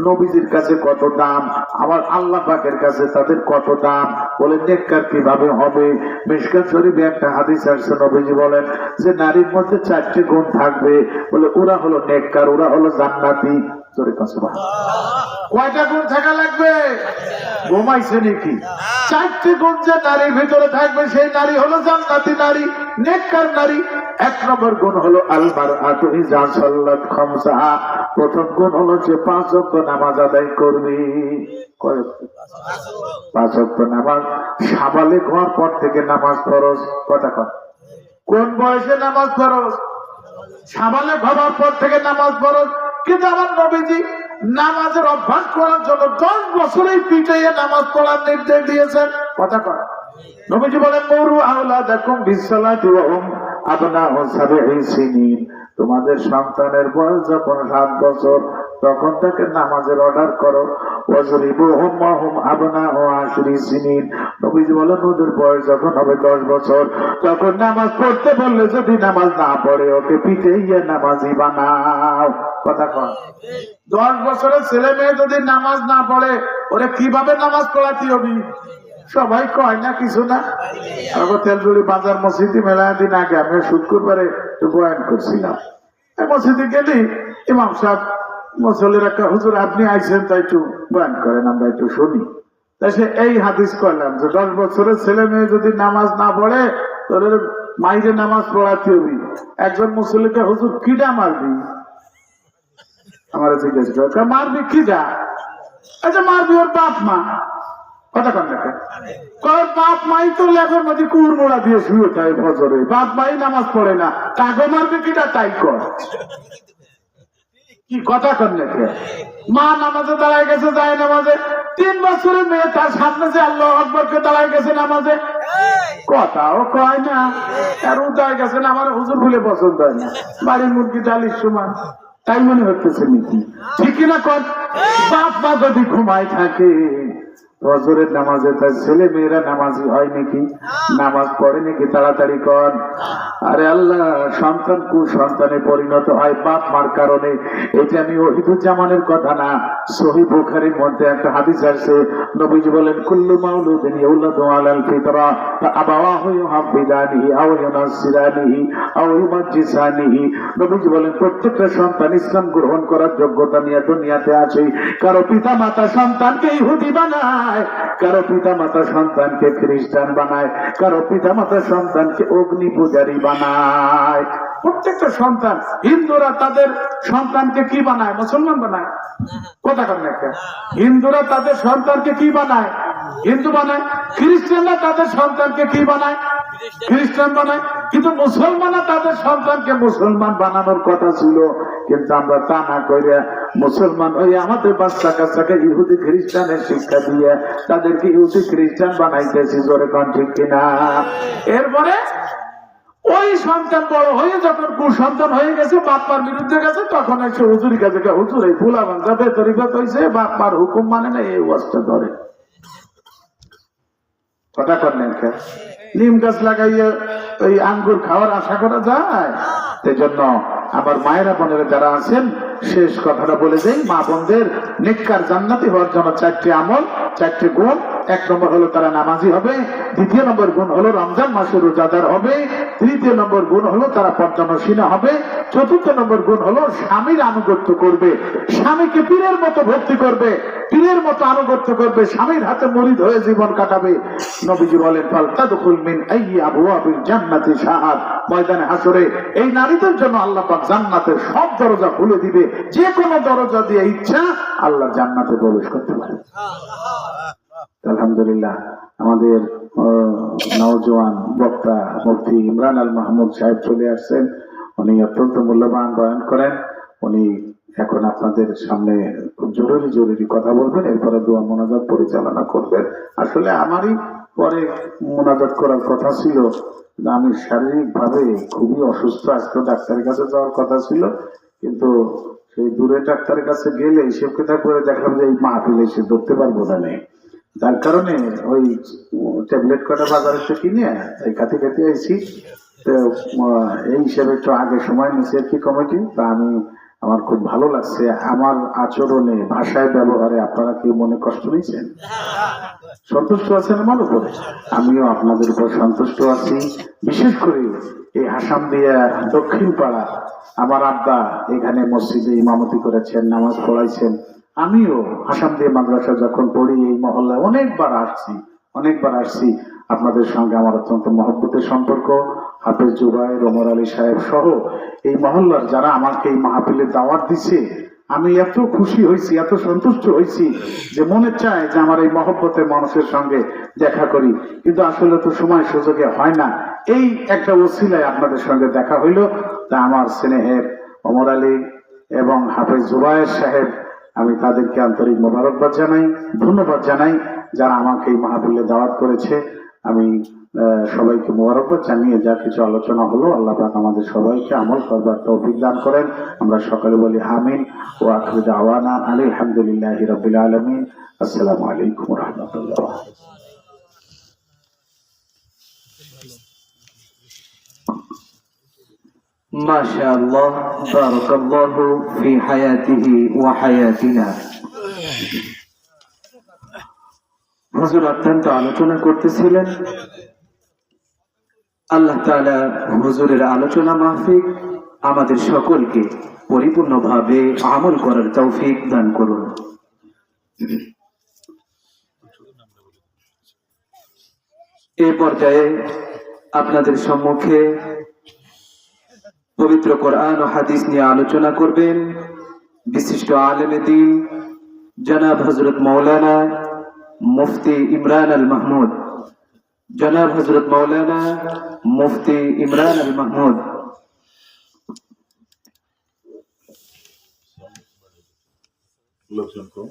নবীজির কাছে কত দাম, আমার আল্লাহ পাকের কাছে তাদের কত দাম। বলে, নেককার কিভাবে হবে? মিশকাত শরীফে একটা হাদিস আসছে, নবীজি বলেন যে নারীর মধ্যে 4টে গুণ থাকবে। বলে, ওরা হলো নেককার, ওরা হলো জান্নাতি। কয়টা গুণ থাকা লাগবে? ঘুমাইছে নাকি? 4টে গুণ যে নারীর ভিতরে থাকবে, সেই নারী হলো জান্নাতি নারী, নেককার নারী। 1 নম্বর গুণ হলো আল মারআতু ইযা সাল্লাত খামসাহা। প্রথম গুণ হলো যে 5 ওয়াক্ত নামাজ আদায় করবে। কয় ওয়াক্ত? 5 ওয়াক্ত নামাজ। সাবালেগ হওয়ার পর থেকে নামাজ ফরজ। কথা কন, কোন বয়সে নামাজ ফরজ? সাবালেগ হওয়ার পর থেকে নামাজ ফরজ। কিন্তু আমার নবীজি নামাজের অভ্যাস করার জন্য 10 বছরেই পিটাইয়ে নামাজ পড়ার নির্দেশ দিয়েছেন। কথা কন, নবীজি বলেন, মুরু আওলাদাকুম বিসসালাতি ওয়া হুম আবনাউ সাবঈ সিনিন। তোমাদের সন্তানের বয়স যখন 7 বছর, তখন তাকে নামাজের অর্ডার করো। ওয়াজরিবুহুম ওয়া হুম আবনাউ 10 সিনিন। নবীজি বলেন, ওদের বয়স যখন হবে 10 বছর, তখন নামাজ পড়তে বললে যদি নামাজ না পড়ে, ওকে পিটাইয়ে নামাজি বানাও। কথা কন, 10 বছরের ছেলে মেয়ে যদি নামাজ না পড়ে, ওরে কিভাবে নামাজ পড়াতে হবে? সবাই কয় না কিছু না। তেলজুড়ি বাজার মসজিদে মেলা দিন আগে আমি শুক্রবারে বয়ান করছিলাম। মসজিদে গেলি ইমাম সাহেব মুসল্লিরা, হুজুর আপনি আইছেন, তাই একটু বয়ান করেন, আমরা একটু শুনি। তাই সে এই হাদিস করলাম যে 10 বছরের ছেলে মেয়ে যদি নামাজ না পড়ে, তোদের মাইরে নামাজ পড়াতে হবে। একজন মুসল্লিকে, হুজুর কিডা মারবি? আমার জিজ্ঞেস করে, মারবি কিডা? আচ্ছা, মারবি ওর বাপ মা। কথা কন দেখে, বাপ মাই তো লেখের মধ্যে কুর মোড়া দিয়ে শুয়ে থাকে ফজরে, বাপ মাই নামাজ পড়ে না, তাকে মারবে কিটা? তাই কর কি? কথা কন দেখে, মা নামাজে দাঁড়ায় গেছে, যায় নামাজে, 3 বছরের মেয়ে তার সামনে যে আল্লাহু আকবরকে দাঁড়ায় গেছে নামাজে, কথাও কয় না, আর উদায় গেছে না। আমার হুজুর বলে পছন্দ হয় না, বাড়ির মুরগি ডালির সমান, তাই মনে হচ্ছে নাকি? ঠিক না কর? বাপ মা যদি ঘুমায় থাকে ফজরের নামাজে, তার ছেলে মেয়েরা নামাজি হয় নাকি? নামাজ পড়ে নাকি? তাড়াতাড়ি কর। আরে আল্লাহ, সন্তান কুসন্তানে পরিণত হয় বাপ মার কারণে। এটা আমি ওহিদুজ্জামানের কথা না, সহিহ বুখারীর মধ্যে একটা হাদিস আছে, নবীজি বলেন, কুল্লু মাউলুদিন ইউলাদু আলাল ফিতরা ফাআবাওয়াহু ইউহাব্বিদানিহি আও ইউনাসসিরানিহি আও ইউমাজ্জিসানিহি। নবীজি বলেন, প্রত্যেকটা সন্তান ইসলাম গ্রহণ করার যোগ্যতা নিয়ে দুনিয়াতে আছে। কারো পিতা মাতা সন্তানকে ইহুদি বানায়, কারো পিতা মাতা সন্তানকে খ্রিস্টান বানায়, কারো পিতা মাতা সন্তানকে অগ্নি পূজারী বানায়। প্রত্যেকটা সন্তান, হিন্দুরা তাদের সন্তানকে কি বানায়? মুসলমান বানায়। কথা কন একটা, হিন্দুরা তাদের সন্তানকে কি বানায়? হিন্দু বানায়। খ্রিস্টানরা তাদের সন্তানকে কি বানায়? খ্রিস্টান বানায়, কিন্তু মুসলমানরা তাদের সন্তানকে মুসলমান বানানোর কথা ছিল, কিন্তু আমরা তা না করে মুসলমান ওই আমাদের বাচ্চা কাচ্চাকে ইহুদি খ্রিস্টানের শিক্ষা দিয়ে তাদেরকে ইহুদি খ্রিস্টান বানাইতেছি। জোরে কোন ঠিক কিনা? এরপরে ওই সন্তান বড় হয়ে যখন কুসন্তান হয়ে গেছে, বাপ্পার বিরুদ্ধে গেছে, তখন এসে হুজুরি কাছে হুজুর এই ফুলা ভাঙা বেতরিবাত হয়েছে, বাপ্পার হুকুম মানে না, এই অবস্থা ধরে কথা করেন। নিম গাছ লাগাইয়া ওই আঙ্গুর খাওয়ার আশা করা যায়? সেই জন্য আবার মায়েরা বোনেরা যারা আছেন, শেষ কথাটা বলে দেই, মা বোনদের নেককার জান্নাতি হওয়ার জন্য 4টি আমল, 4টি গুণ। 1 নম্বর হলো তারা নামাজি হবে, 2য় নম্বর গুণ হলো রমজান মাসে রোজাদার হবে, 3য় নম্বর গুণ হলো তারা পর্দানশীলা হবে, 4র্থ নম্বর গুণ হলো স্বামীর আনুগত্য করবে, স্বামীকে পীরের মতো ভক্তি করবে, পীরের মতো আনুগত্য করবে, স্বামীর হাতে মুরিদ হয়ে জীবন কাটাবে। নবীজি বলেন ফালতাদখুল মিন আইয়ি আবওয়াবিল জান্নাতি শাআত, ময়দানে হাসরে এই নারীদের জন্য আল্লাহ পাক জান্নাতের সব দরজা খুলে দিবে, যে কোনো দরজা দিয়ে ইচ্ছা আল্লাহ জান্নাতে প্রবেশ করতে পারে। আলহামদুলিল্লাহ, আমাদের নওজোয়ান বক্তা মুফতি ইমরান আল মাহমুদ সাহেব চলে আসছেন। উনি অত্যন্ত মূল্যবান বয়ান করেন। উনি এখন আপনাদের সামনে খুব জরুরি কথা বলবেন, এরপরে দোয়া মোনাজাত পরিচালনা করবেন। আসলে আমারই পরে মোনাজাত করার কথা ছিল, আমি শারীরিক ভাবে খুবই অসুস্থ, আজকে ডাক্তারের কাছে যাওয়ার কথা ছিল, কিন্তু সেই দূরে ডাক্তারের কাছে গেলে হিসেব কিতাব করে দেখলাম যে এই মাহফিলে এসে ধরতে পারবো না, যার কারণে ওই ট্যাবলেট কটা বাজারে থেকে কিনে এই খাতে আইছি। তো এই হিসেবে একটু আগে সময় নিচ্ছে কি কমিটি, তা আমি আমার খুব ভালো লাগছে। আমার আচরণে, ভাষায়, ব্যবহারে আপনারা কি মনে কষ্ট নিয়েছেন? সন্তুষ্ট আছেন আমার উপরে? আমিও আপনাদের উপর সন্তুষ্ট আছি। বিশেষ করে এই হাসামদিয়া দক্ষিণ পাড়া আমার আব্বা এখানে মসজিদে ইমামতি করেছেন, নামাজ পড়াইছেন। আমিও হাসামদিয়া মাদ্রাসা যখন পড়ি এই মহল্লায় অনেকবার আসছি। আপনাদের সঙ্গে আমার অত্যন্ত মহব্বতের সম্পর্ক। হাফেজ জুবাইর, ওমর আলী সাহেব সহ এই মহল্লার যারা আমাকে এই মাহফিলে দাওয়াত দিছে, আমি এত খুশি হয়েছি, এত সন্তুষ্ট হয়েছি যে মনে চায় যে আমার এই মহব্বতের মানুষের সঙ্গে দেখা করি, কিন্তু আসলে তো সময় সুযোগে হয় না। এই একটা ওসিলায় আপনাদের সঙ্গে দেখা হইল। তা আমার স্নেহের ওমর আলী এবং হাফেজ জুবাইর সাহেব, আমি তাদেরকে আন্তরিক মোবারকবাদ জানাই, ধন্যবাদ জানাই যারা আমাকে এই মাহফিলে দাওয়াত করেছে। আমি সবাইকে মোবারকবাদ জানিয়ে যা কিছু আলোচনা হলো, আল্লাহ পাক আমাদের সবাইকে আমল করবার তৌফিক দান করেন। আমরা সকলে বলি আমিন। ও আখিরু দাওয়ানা আলহামদুলিল্লাহি রাব্বিল আলামিন। আসসালামু আলাইকুম ওয়া রাহমাতুল্লাহ। মাশাআল্লাহ, বারাকাল্লাহু ফি হায়াতিহি ওয়া হায়াতিনা। হুজুর অত্যন্ত আলোচনা করতেছিলেন। আল্লাহ তাআলা হুজুরের আলোচনা মাফিক আমাদের সকলকে পরিপূর্ণভাবে আমল করার তৌফিক দান করুন। এই পর্যায়ে আপনাদের সম্মুখে পবিত্র কোরআন ও হাদিস নিয়ে আলোচনা করবেন বিশিষ্ট আলেমে দ্বীন জনাব হযরত মাওলানা মুফতি ইমরান আল মাহমুদ। জনাব হযরত মাওলানা মুফতি ইমরান আল মাহমুদ। লোকজন কম।